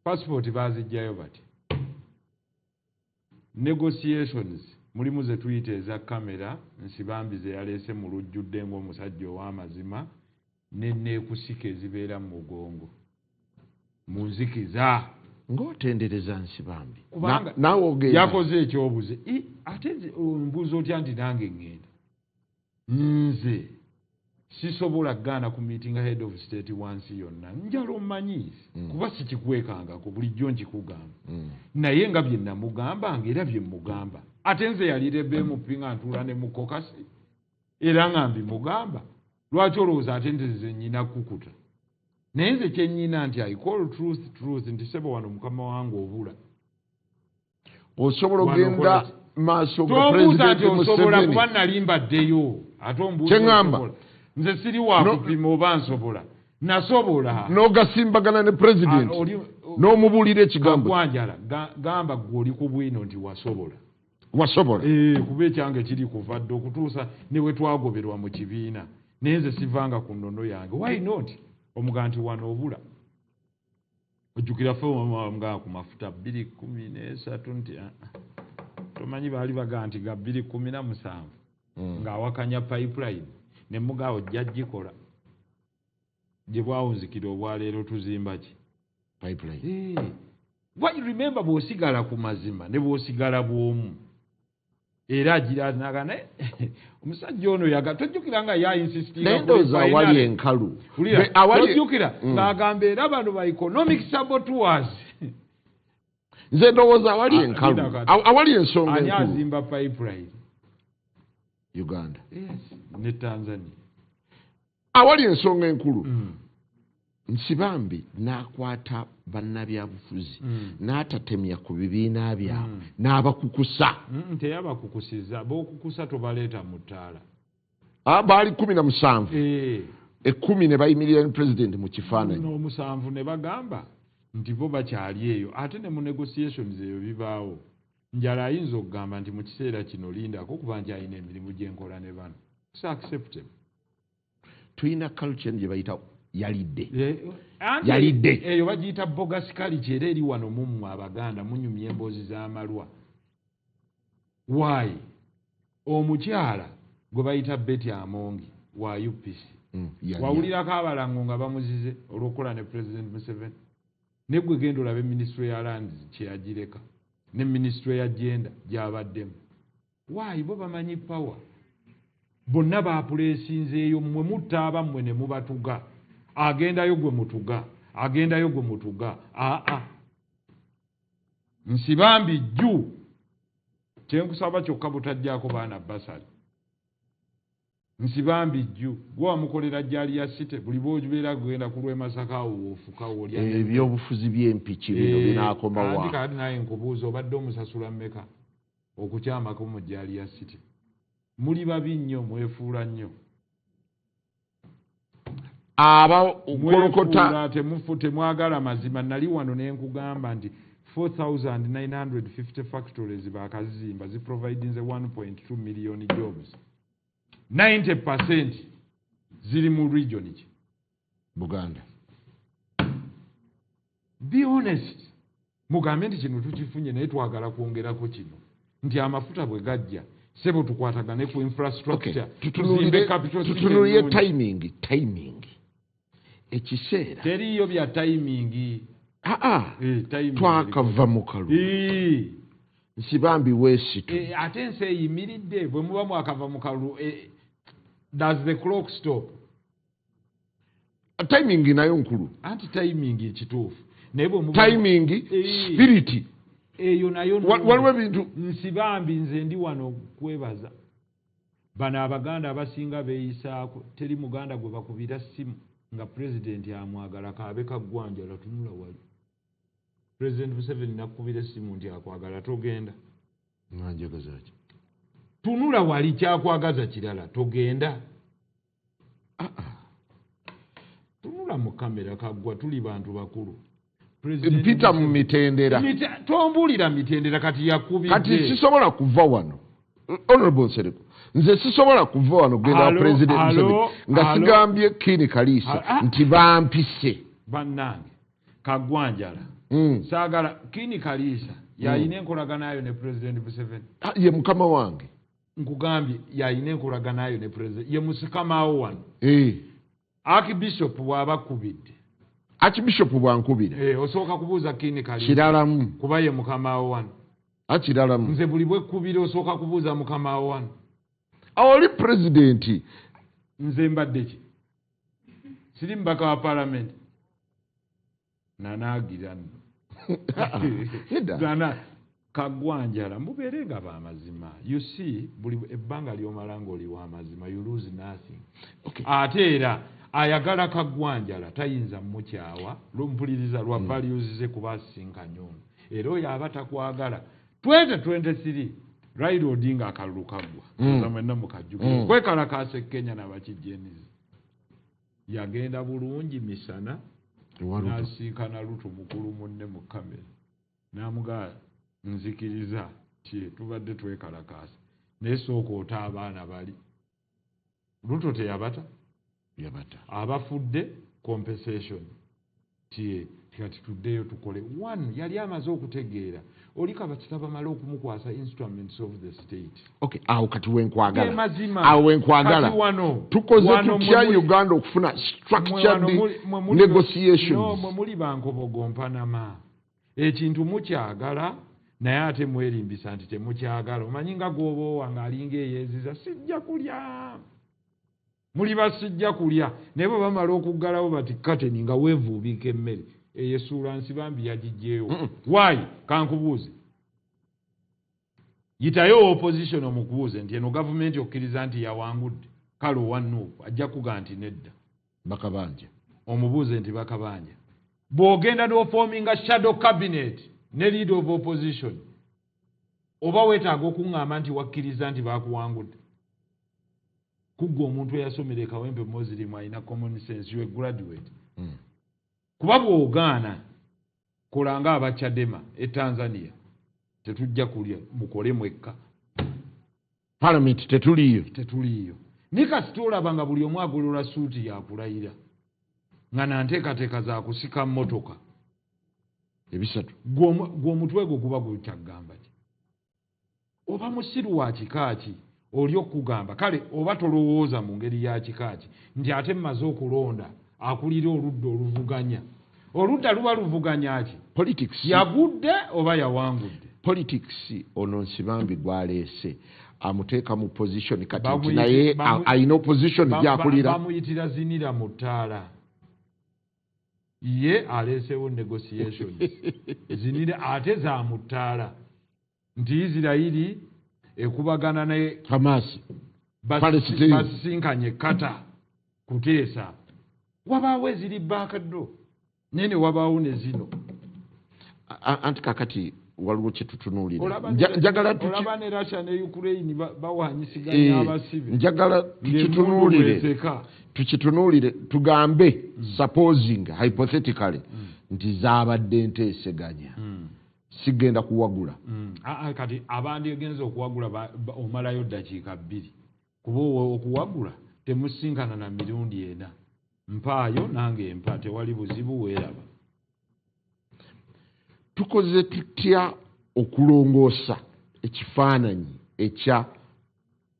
C: passport baazijjayo bati negotiations mulimu ze tuyita eza kamera nsibambi ze yaleese mu lujjudde ng'omusajja ow'amazima neneekusika ezibeera mu mugongo mu nzikiza
B: ng'otendereza nsibambi
C: kubanga
B: naawe ogenda
C: yakoze ekyobuze ate mbuuza otya nti nange ngenda nze sisobola kugaana ku meeting head of state wansi yonna njala omanyiisi kuba sikikwekangako bulijjo nkikugamba naye nga bye namugambanga era bye mugamba ate nze yalire BMP nga ntuula ne mukokasi era nga mbimugamba lwaki olowooza ate nze nnyina kukuta naye nze kyennyina nti I call truth nti sebo wano mukama wange obula
B: osobola ogenda maaso
C: ga President Museveni osobola kuba nali mbaddeyo ate ombuuza nze siri wakupima oba nsobola nasobola
B: n'ogasimbagana ne President n'omubuulira ekigambo
C: gwanjala gamba gwe oli ku bwino nti wasobola kuba ekyange kiri kuva dde okutuusa ne we twagoberwa mu kibiina naye nze sivanga ku nnono yange why not omuga nti wano obula ojjukira ffe nga ku mafuta 213 nti tomanyi baali bagaa nti ga 217 ng'awakanya pipeline ne mugaawo jja gikola gye bwawunzikira obwaleero tuzimba ki
B: pipeline
C: remember bw'osigala ku mazima ne bw'osigala bw'omu era agiranaga naye omusajja ono tojjukira nga
B: yayinsistinga awali enkalu
C: tojjukira ng'agamba era bano ba economic saboteurs
B: nze ndowooza awali enkalu awali ensonga
C: ani azimba pipeline
B: Uganda
C: ne Tanzania
B: awali ensonga enkulu Nsibambi n'akwata bannabyabufuzi n'atatemya ku bibiina byabwe n'abakukusa
C: teyabakukusiza b'okukusa tobaleeta mu ttaala
B: baali 17 10 ne bayimirira ne President mu kifaananyi
C: n'omusanvu ne bagamba nti bo bakyali eyo ate ne mu negotiations eyo bibaawo njala ayinza okugamba nti mu kiseera kino lindako kuba nti alina emirimu gyenkola ne bano acceptable
B: tulina culture gye bayita yalidde
C: eyo bagiyita bogus culture era eri wano mummwe abaganda munyumya emboozi z'amalwa why omukyala gwe bayita Betty Amongi wa UPC wawulirako abalango nga bamuzize olw'okukola ne President Museveni ne gwe genda olabe ministry ya lands kyeyagireka ne ministry ya gender gy'abaddemu why bo bamanyi power bonna baapuleesinzeeyo mmwe mutaaba mmwe ne mubatuga agendayo gwe mutuga agendayo gwe mutuga Nsibambi jju kyenkusaba kyokka butajjaako baana basali Nsibambi jju gwe wamukolera jjali ya site buli bw'obeera kugenda ku Lwemasaka awo woofukawo olya
B: ebyobufuzi by'empiki bino binaakomawa
C: andi kati naye nkubuuza obadde omusasula mmeka okukyamako mu jjali ya site muli babi nnyo mwefuula nnyo
B: abagolokota
C: temwagala mazima nali wano ne nkugamba nti 4,950 factories bakazimba ziprovidinze 1.2 million jobs 90% ziri mu region ki
B: Buganda.
C: Be honest. Mugambe nti kino tukifunye naye twagala kwongerako kino nti amafuta bwe gajja sebo tukwatagane ku infrastructure
B: tutunulire timing ekiseera
C: teriyo bya timing
B: twakava mu kalu Nsibambi weesitu
C: ate ensi eyimiridde bwe muba mwakava mu kalu does the clock stop
B: timing nayo nkulu
C: anti timing kituufu naye bwe
B: timing spirit
C: eyo nayo
B: waliwo ebintu
C: Nsibambi nze ndi wano kwebaza bano abaganda abasinga beeyisaako teri muganda gwe bakubira ssimu nga pulezidenti amwagala kaabe kaggwanjala tunula wali President Museveni nakubira essimu nti akwagala togenda
B: nanjagazaki
C: tunula wali kyakwagaza kirala togenda tunula mu kamera kaggwa tuli bantu bakulu
B: mpita mu mitendera
C: tombuulira mitendera kati yakubidde
B: kati sisobola kuva wano Honorable Sereko nze sisobola kuva wano genda President Museveni nga sigambye Kini Kalisa nti bampise
C: bannange kaggwanjala saagala Kini Kalisa yayina enkolaganayo ne President Museveni
B: ye mukama wange
C: nkugambye yayina enkolaganayo ne President ye musikamaawo wano Archbishop bw'abakubidde
B: Archbishop bwankubira
C: osooka kubuuza Kini Kalisa
B: kiralamu
C: kuba ye mukamaawo wano
B: kiralamu
C: nze buli bwekkubira osooka kubuuza mukamaawo wano
B: oli President
C: nze mbadde ki siri mbaka wa Parliament nanaagira nno kaggwanjala mubeere nga b'amazima you see buli ebbanga ly'omala ng'oli w'amazima you lose nothing ate era ayagala kaggwanjala tayinza mmukyawa lumpuliriza lwa values ze kuba asinkanye ono era oyo aba takwagala 2023 Raila Odinga akalulu kaggwa mwenna mukajjukira kwekalakaasa Kenya n'abakijjenizi yagenda bulungi misana n'asiikana Lutu mukulu munne mu kamera n'amugaa nzikiriza tubadde twekalakaasa naye sooka ota abaana bali Lutu teyabata abafudde compensation kati tuddeyo tukole one yali amaze okutegeera oli kabakita bamala okumukwasa instruments of the state
B: awo kati wenkwagala tukoze tutya Uganda okufuna structured negotiations
C: mwe muli bankobogompanama ekintu mukyagala naye ate mwerimbisa nti temukyagala omanyi nga gw'oboowa ng'alinga eyeeziza sijja kulya muli basijja kulya naye bwe bamala okuggalawo bati kateni nga weevuubika emmere eyesuula Nsibambi yagiggyeewo why kankubuuze yitayo opposition omukubuuze nti eno gavumenti okkiriza nti yawangudde kale owannuuku ajja kuga nti nedda
B: bakabanja
C: omubuuze nti bakabanja bw'ogenda n'oforminga shadow cabinet ne leader of opposition oba weetaaga okuŋŋamba nti wakkiriza nti baakuwangudde kuggwa omuntu eyasomera ekawempe mozirimu alina common sense you a graduate kuba bw'ogaana kolanga abachadema Tanzania tetujja kulya mukole mwekka
B: parliament
C: tetuliyo nikasita olaba nga buli omu agolola suuti yakulayira nga nanteekateeka za kusika mmotoka
B: ebisatu
C: gw'omutwe gwo guba gukyagamba ki oba musiru wa kikaaki oli okugamba kale oba tolowooza mu ngeri ya kikaaki nti ate mmaze okulonda akulira oludda oluvuganya oludda luba luvuganya ki
B: politics
C: yagudde oba yawangudde
B: politics ono Nsibambi gwaleese amuteeka mu position kati nti naye alina opposition gyakulira
C: bamuyitira zinira mu ttaala ye aleesewo negotiation zinira ate za mu ttaala nti Isirayiri ekubagana ne
B: Hamas
C: basinkanye kata kuteesa wabaawo eziri baakaddo nene wabaawo ne zino
B: anti kakati waliwo kyetutunuulira
C: olaba ne Russia ne Ukraine bawanyisiganya abasibe
B: njagala tukitunuulire tugambe supposing hypothetically nti zaabadde nteeseganya sigenda kuwagula
C: kati abandi egenza okuwagula omalayo ddakiika 2 kuba okuwagula temusinkana na mirundi ena mpaayo nange empa tewali buzibu weeraba
B: tukoze tutya okulongoosa ekifaananyi ekya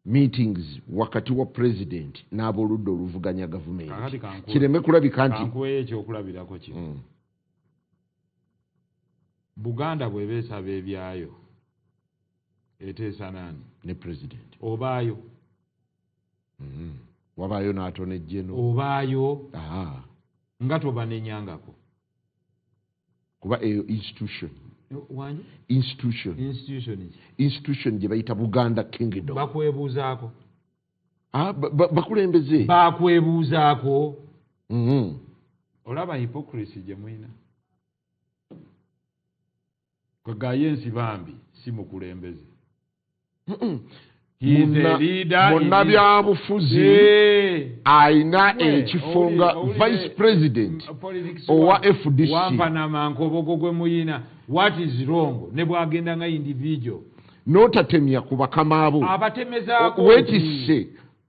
B: meetings wakati wa president n'aboludde oluvuganya gavumenti kireme kulabika nti
C: kankuweyo ekyokulabirako kino Buganda bw'ebeesaba ebyayo eteesa nani
B: ne president
C: obaayo
B: wabaayo n'atona ejjeno
C: obaayo nga tobanenyangako
B: kuba eyo institution gye bayita Buganda Kingdom
C: bakwebuuzaako
B: bakulembeze
C: bakwebuuzaako olaba hypocrisy gye mulina kwegaayo ensi bambi si mukulembeze
B: munnabyabufuzi ayina ekifo nga vice president owa FDC
C: wampanamankobogo gwe muyina what is wrong ne bwagenda nga individual
B: n'otatemya ku bakama abo
C: abatemezaako
B: weetisse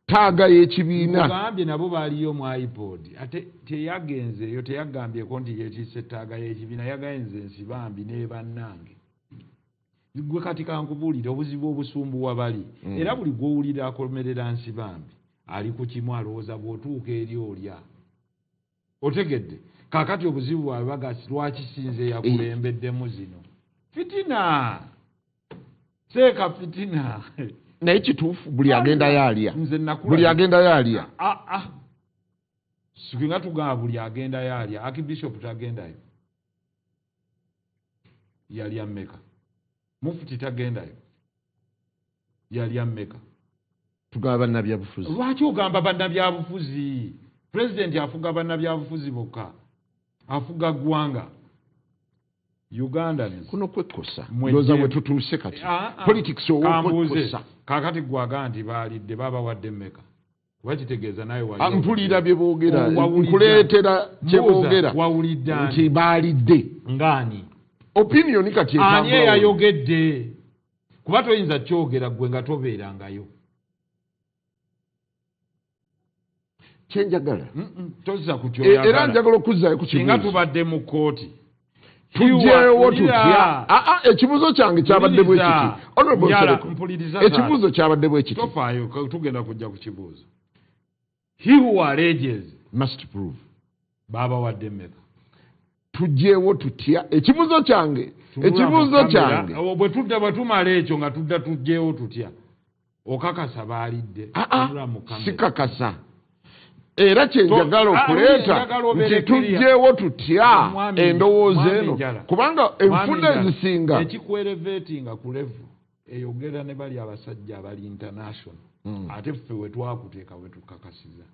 B: taaga y'ekibiina
C: mugambye nabo baaliyo mu iPod ate teyagenzeeyo teyagambyeko nti yeetisse taaga y'ekibiina yagenze ensi bambi ne bannange gwe kati kankubuulira obuzibu obusumbuwa bali era buli gw'owulira akomerera nsi bambi ali ku kimu alowooza bw'otuuka eri olya otegedde kaakati obuzibu bwabe bagasi lwaki sinze yakulembeddemu zino fitina seeka fitina
B: naye kituufu buli agenda yaalya buli agenda yaalya
C: sikinga tugamba buli agenda yaalya Archbishop tagendayo yalya mmeka Mufti tagendayo yalya mmeka
B: tugamba bannabyabufuzi
C: lwaki ogamba bannabyabufuzi president afuga bannabyabufuzi bokka afuga ggwanga Uganda
B: kuno kwekkosa ndowooza bwe tutuuse kati politics owokwekosa
C: kaakati gwaga nti baalidde babawadde mmeka kuba kitegeeza naye
B: mpulira bye boogera nkuleetera kye boogera nti baalidde
C: ngaani
B: opinion kati
C: ani eyayogedde kuba toyinza kyogera gwe nga tobeerangayo
B: kyenjagala
C: tozza ku kyoyagala
B: era njagala okuzzaayo ku kibuuzo
C: singa tubadde mu kkooti
B: tujjeewo tutya ekibuuzo kyange kyabadde bwe kiti ekibuuzo kyabadde bwe kiti
C: tofaayo tugenda kujja ku kibuuzo he who alleges
B: must prove
C: baabawadde mmeka
B: tujjeewo tutya ekibuuzo kyange
C: bwe tudda bwe tumala ekyo nga tudda tujjeewo tutya okakasa baalidde
B: sikakasa era kyenjagala okuleeta nti tujjeewo tutya endowooza eno kubanga enfunda ezisinga
C: ekikwereveetinga ku levu eyogera ne bali abasajja abali international ate ffe we twakuteeka we tukakasiza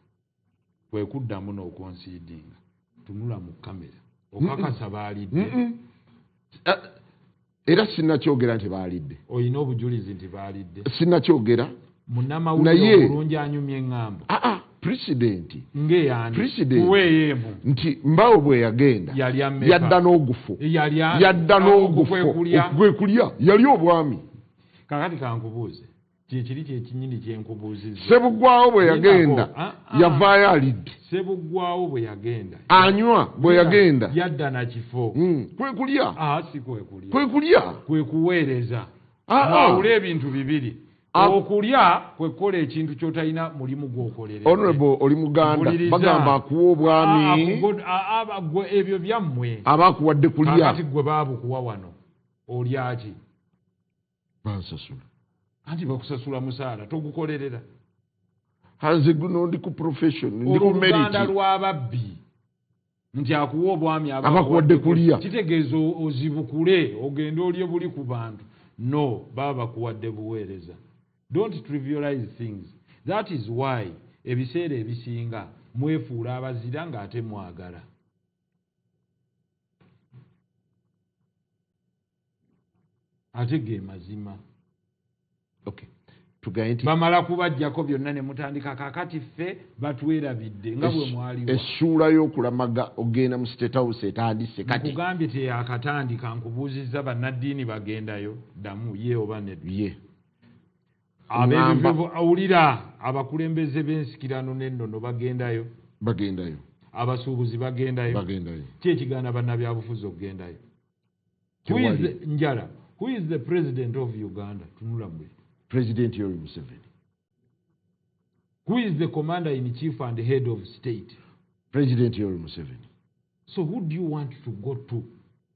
C: kwe kuddamu n'okonsiidinga tunula mu kamera okakasa baalidde
B: era sinnakyogera nti baalidde
C: olina obujulizi nti baalidde
B: sinnakyogera
C: munnamawulire obulungi anyumya eŋŋambo
B: president
C: kuweeyeemu
B: nti mbawo bwe yagenda yadda n'ogufo yadda n'ogufo okwekulya yali obwami
C: kakati kankubuuze kyekiri kyekinyini kyenkubuuzizza
B: Ssebuggwawo bwe yagenda yavaayo alidde
C: Ssebuggwawo bwe yagenda
B: anywa bwe yagenda
C: yadda na kifo
B: kwekulya
C: si kwekulya
B: kwekuweereza
C: wawula ebintu bibiri okulya kwekukola ekintu kyotalina mulimu gw'okolera
B: honorable oli muganda bagamba akuwa obwami
C: gwe ebyo byammwe
B: abakuwadde kulya
C: kakati gwe baabukuwa wano olyaki
B: bansasula
C: anti bakusasula musaala togukolerera
B: hanze guno ndi ku profession ndi ku merit
C: oluganda lw'ababbi nti akuwa obwami
B: abakuwadde kulya
C: kitegeeza ozibukule ogende olye buli ku bantu no baba bakuwadde buweereza. Don't trivialize things. That is why ebiseera ebisinga mwefuula abazira ng'ate mwagala. Ate ge mazima.
B: Okay. Tugaenti
C: bamala kubajjako byonna ne mutandika kakati ffe batwerabidde nga bwe mwaliwa.
B: Essuula y'okulamaga ogenda mu State House etandise kati.
C: Nkugambye teyakatandika nkubuuzizza bannaddiini bagendayo ddamu ye oba nedda.
B: Ye.
C: Awulira abakulembeze b'ensikirano n'ennono bagendayo.
B: Bagendayo.
C: Abasuubuzi bagendayo.
B: Bagendayo.
C: Ki ekigaana bannabyabufuzi okugendayo? Njala. Who is the president of Uganda? Tunula mwe.
B: President Yoweri Museveni.
C: Who is the commander-in-chief and head of state?
B: President Yoweri Museveni.
C: So who do you want to go to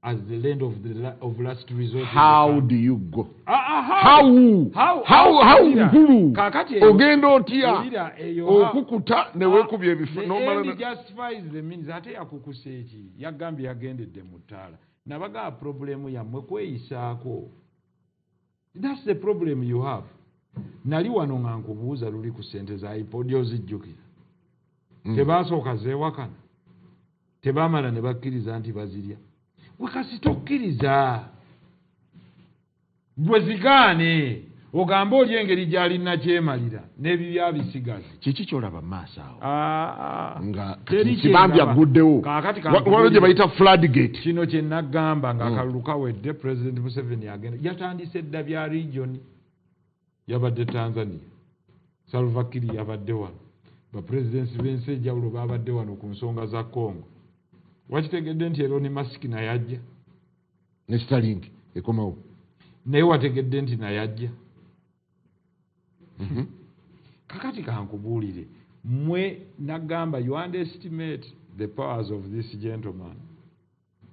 C: as the land of last resort?
B: How do you go?
C: How?
B: Ogenda otya okukuta ne weekubya ebifu
C: n'omala justifies the means ate yakukuse eki yagambye yagendedde mu ttaala nabaga problemu yammwe kweyisaako. That's the problem you have. Nali wano nga nkubuuza luli ku ssente za iPod ozijjukira. Tebaasooka zeewakana. Tebaamala ne bakkiriza nti bazirya. Wekasi tokkiriza. Bwe zigaane ogamba oli engeri gy'alina kyemalira n'ebibya bisigazi.
B: Kiki ky'olaba mu maaso awo? Nga
C: Teri
B: kibambi aguddewo. Waliwo gye bayita floodgate.
C: Kino kye nagamba ng'akalulu kawedde President Museveni agenda. Yatandise edda bya region. Yabadde Tanzania. Salva Kiir yabadde wano. Bapresidents b'ensi enjawulo baabadde wano ku nsonga za Congo. Wakitegedde nti Elon Musk naye ajja.
B: Ne Starlink ekomawo.
C: Naye wategedde nti naye ajja. Kakati kankubuulire mmwe nagamba you underestimate the powers of this gentleman.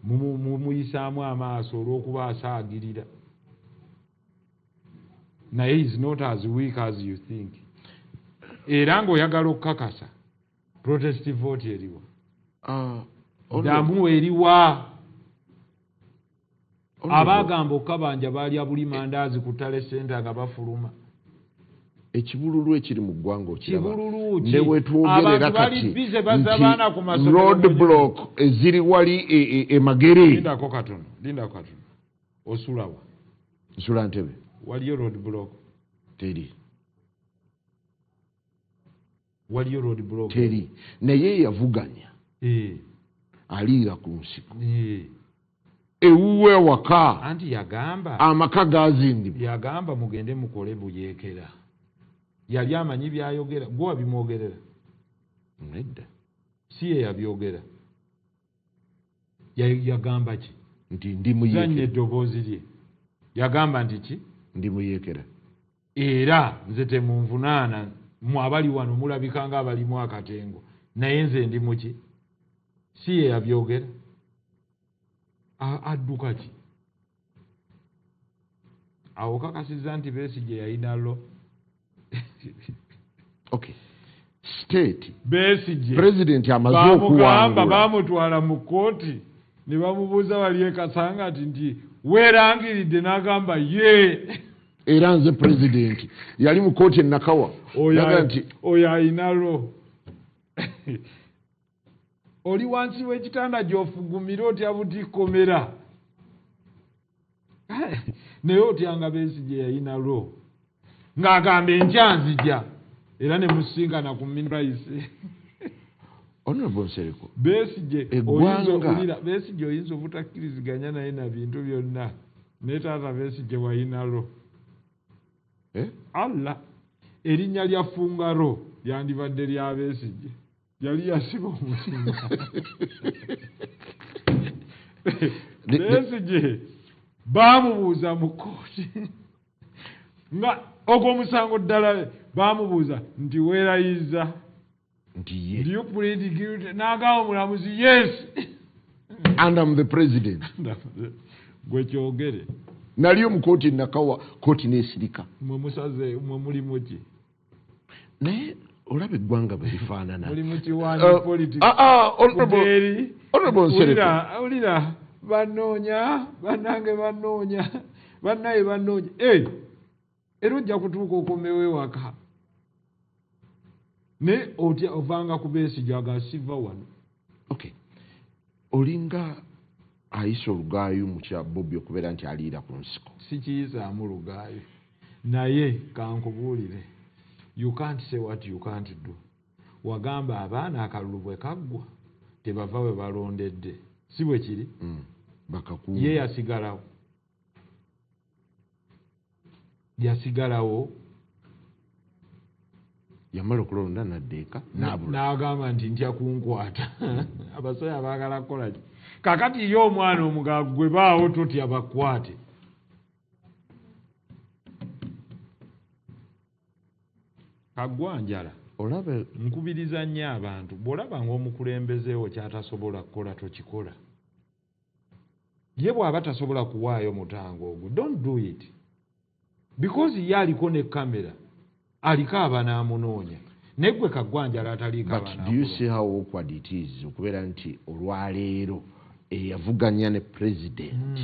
C: Mumuyisaamu amaaso olw'okuba asaagirira. Naye is not as weak as you think. Era ng'oyagala okukakasa protest vote eriwa. Ddamu eriwa. Abaagamba okukabanja baalya buli mandaazi ku ttale senta nga bafuluma.
B: Ekibululu ekiri mu ggwanga okiraba.
C: Ne
B: wetwogerera kati road block eziri wali Emagere.
C: Lindako katono. Osulawa.
B: Nsula Ntebe.
C: Waliyo road block.
B: Teri.
C: Waliyo road block.
B: Teri. Naye yavuganya. Aliira ku nsiko. Ewuwe waka.
C: Anti yagamba.
B: Amaka gazimbibwa.
C: Yagamba mugende mukole buyeekera. Yali amanyi byayogera. Gwe wabimwogerera?
B: Nedda.
C: Si ye yabyogera. Yagamba ki?
B: Nti ndi muyeekera.
C: Zanye eddoboozi lye. Yagamba nti ki?
B: Ndi muyeekera.
C: Era nze temunvunaana mu abali wano mulabika nga abalimu akatengo. Naye nze ndi muki? Si ye yabyogera. Adduka ki? Awo kakasiza nti Besigye yalina lo.
B: Okay. State.
C: Besigye.
B: President amaze okuwangula.
C: Bamutwala mu kooti ne bamubuuza wali ekasanga nti weerangiridde n'agamba ye.
B: Era nze president yali mu kooti Nakawa.
C: Oyo alina lo. Oli wansi w'ekitanda gy'ofugumira otya butikomera. Naye otyanga Besigye yalina lo. Ng'agamba enkyanzija. Era ne musingana ku minraisi.
B: Honorable Nsereko.
C: Besigye oyinza obutakkiriziganya naye na bintu byonna. Ne taata Besigye walina lo. Allah. Erinnya lya Fungaro lyandibadde lya Besigye. Yali yasiba omutima. Besigye baamubuuza mu kooti. Nga ogw'omusango ddala baamubuuza nti weerayiza.
B: Nti ye.
C: Do you plead guilty? N'agamba omulamuzi yes.
B: And I'm the president.
C: Gwe kyogere.
B: naliyo mu kooti nakawa kooti n'esirika
C: mwe musaze mwe mulimu ki
B: naye olaba eggwanga bwe lifaanana
C: mulimu kiwanyi
B: honorable Nsereko
C: olira banoonya bannange banoonya bannaye banoonya era ojja kutuuka okomewo ewaka ne otya ovanga ku Besigye agasiva wano
B: okay olinga ayisa olugaayo mu kya Bobi okubeera nti aliira ku nsiko
C: sikiyisaamu lugaayo naye kankubuulire you can't say what you can't do wagamba abaana akalulu bwe kaggwa tebava we balondedde si bwe kiri ye yasigalawo
B: yamala okulonda naddeeka
C: n'agamba nti ntya kunkwata abasajja baagala kukola ki kakati ye omwana omugaaga gwe baawo totya bakwate kaggwanjala
B: olabe
C: nkubiriza nnyo abantu bw'olaba ng'omukulembezeewo kyatasobola kukola tokikola ye bw'aba tasobola kuwaayo mutango ogwo don't do it because ye aliko ne kamera aliko abanaamunoonya naye gwe kaggwanjala ataliiko
B: but do you see how awkward it is okubeera nti olwaleero eyavuganya ne president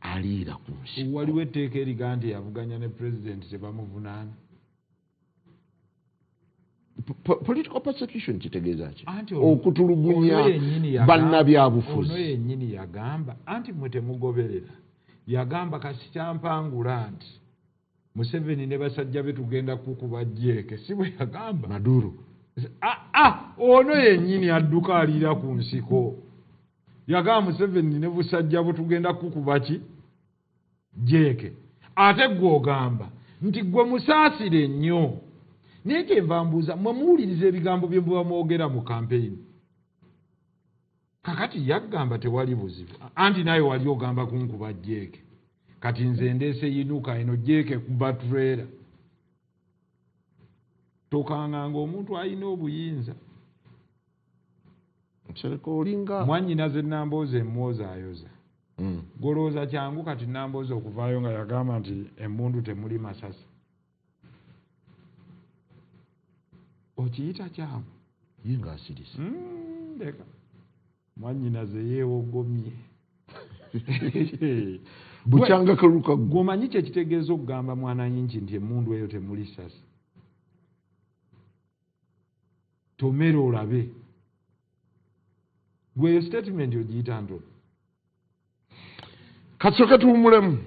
B: aliira ku nsiko
C: waliwo etteeka eriga nti eyavuganya ne president tebamuvunaana
B: political persecution kitegeeza ki okutulugunya bannabyabufuzi
C: ono yennyini yagamba anti mwe temugoberera yagamba kasi kyampangula nti Museveni ne basajja be tugenda kukuba jeeke si bwe yagamba
B: Maduro
C: ono yennyini adduka aliira ku nsiko yagamba Museveni ne busajja bwe tugenda kukuba ki jeeke ate gwe ogamba nti gwe musaasire nnyo naye kyenva mbuuza mwe muwuliriza ebigambo bye muba mwogera mu kampeyini kakati yagamba tewali buzibu anti naye wali ogamba kunkuba jeeke kati nze ndeese yinuka eno jeeke kuba turera tokanganga omuntu alina obuyinza
B: Nsereko olinga
C: mwannyinaze Nambooze emmwozaayoza golooza kyangu kati Nambooze okuvaayo nga yagamba nti emmundu temuli masasi okiyita kyangu
B: ye ng'asirise
C: leka mwannyinaze yeewogomye
B: bukyanga kaluka
C: gwomanyi kyekitegeeza okugamba mwananyinki nti emmundu eyo temuli sasi tomera olabe gweyo statement ogiyita ntono
B: kasooke tuwumulemu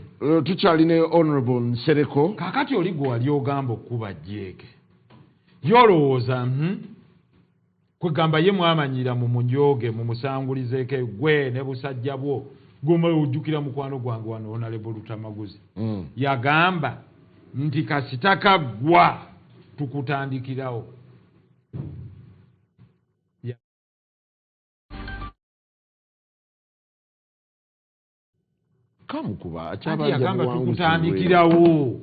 B: tukyalina honorable Nsereko
C: kakati oli gwe wali ogamba okuba jeeke yolowooza kwegamba ye mwamanyira mu munjooge mu musangulizeeko gwe ne busajja bwo gomala ojjukira mukwano gwange wano Honorable Lutamaguzi yagamba nti kasita kaggwa tukutandikirawo
B: kamukuba
C: akyabagamba tukutandikirawo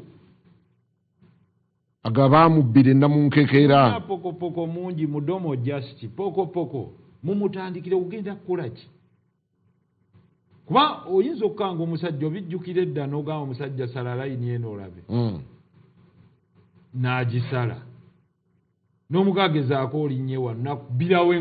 B: agabamubbire namunkekeera
C: pokopoko mungi mudomo just pokopoko mumutandikire kugenda kukola ki kuba oyinza okukanga omusajja obijjukira edda n'ogamba omusajja sala layini eno olabe n'agisala n'omugagezaako olinnye wano nakubbirawo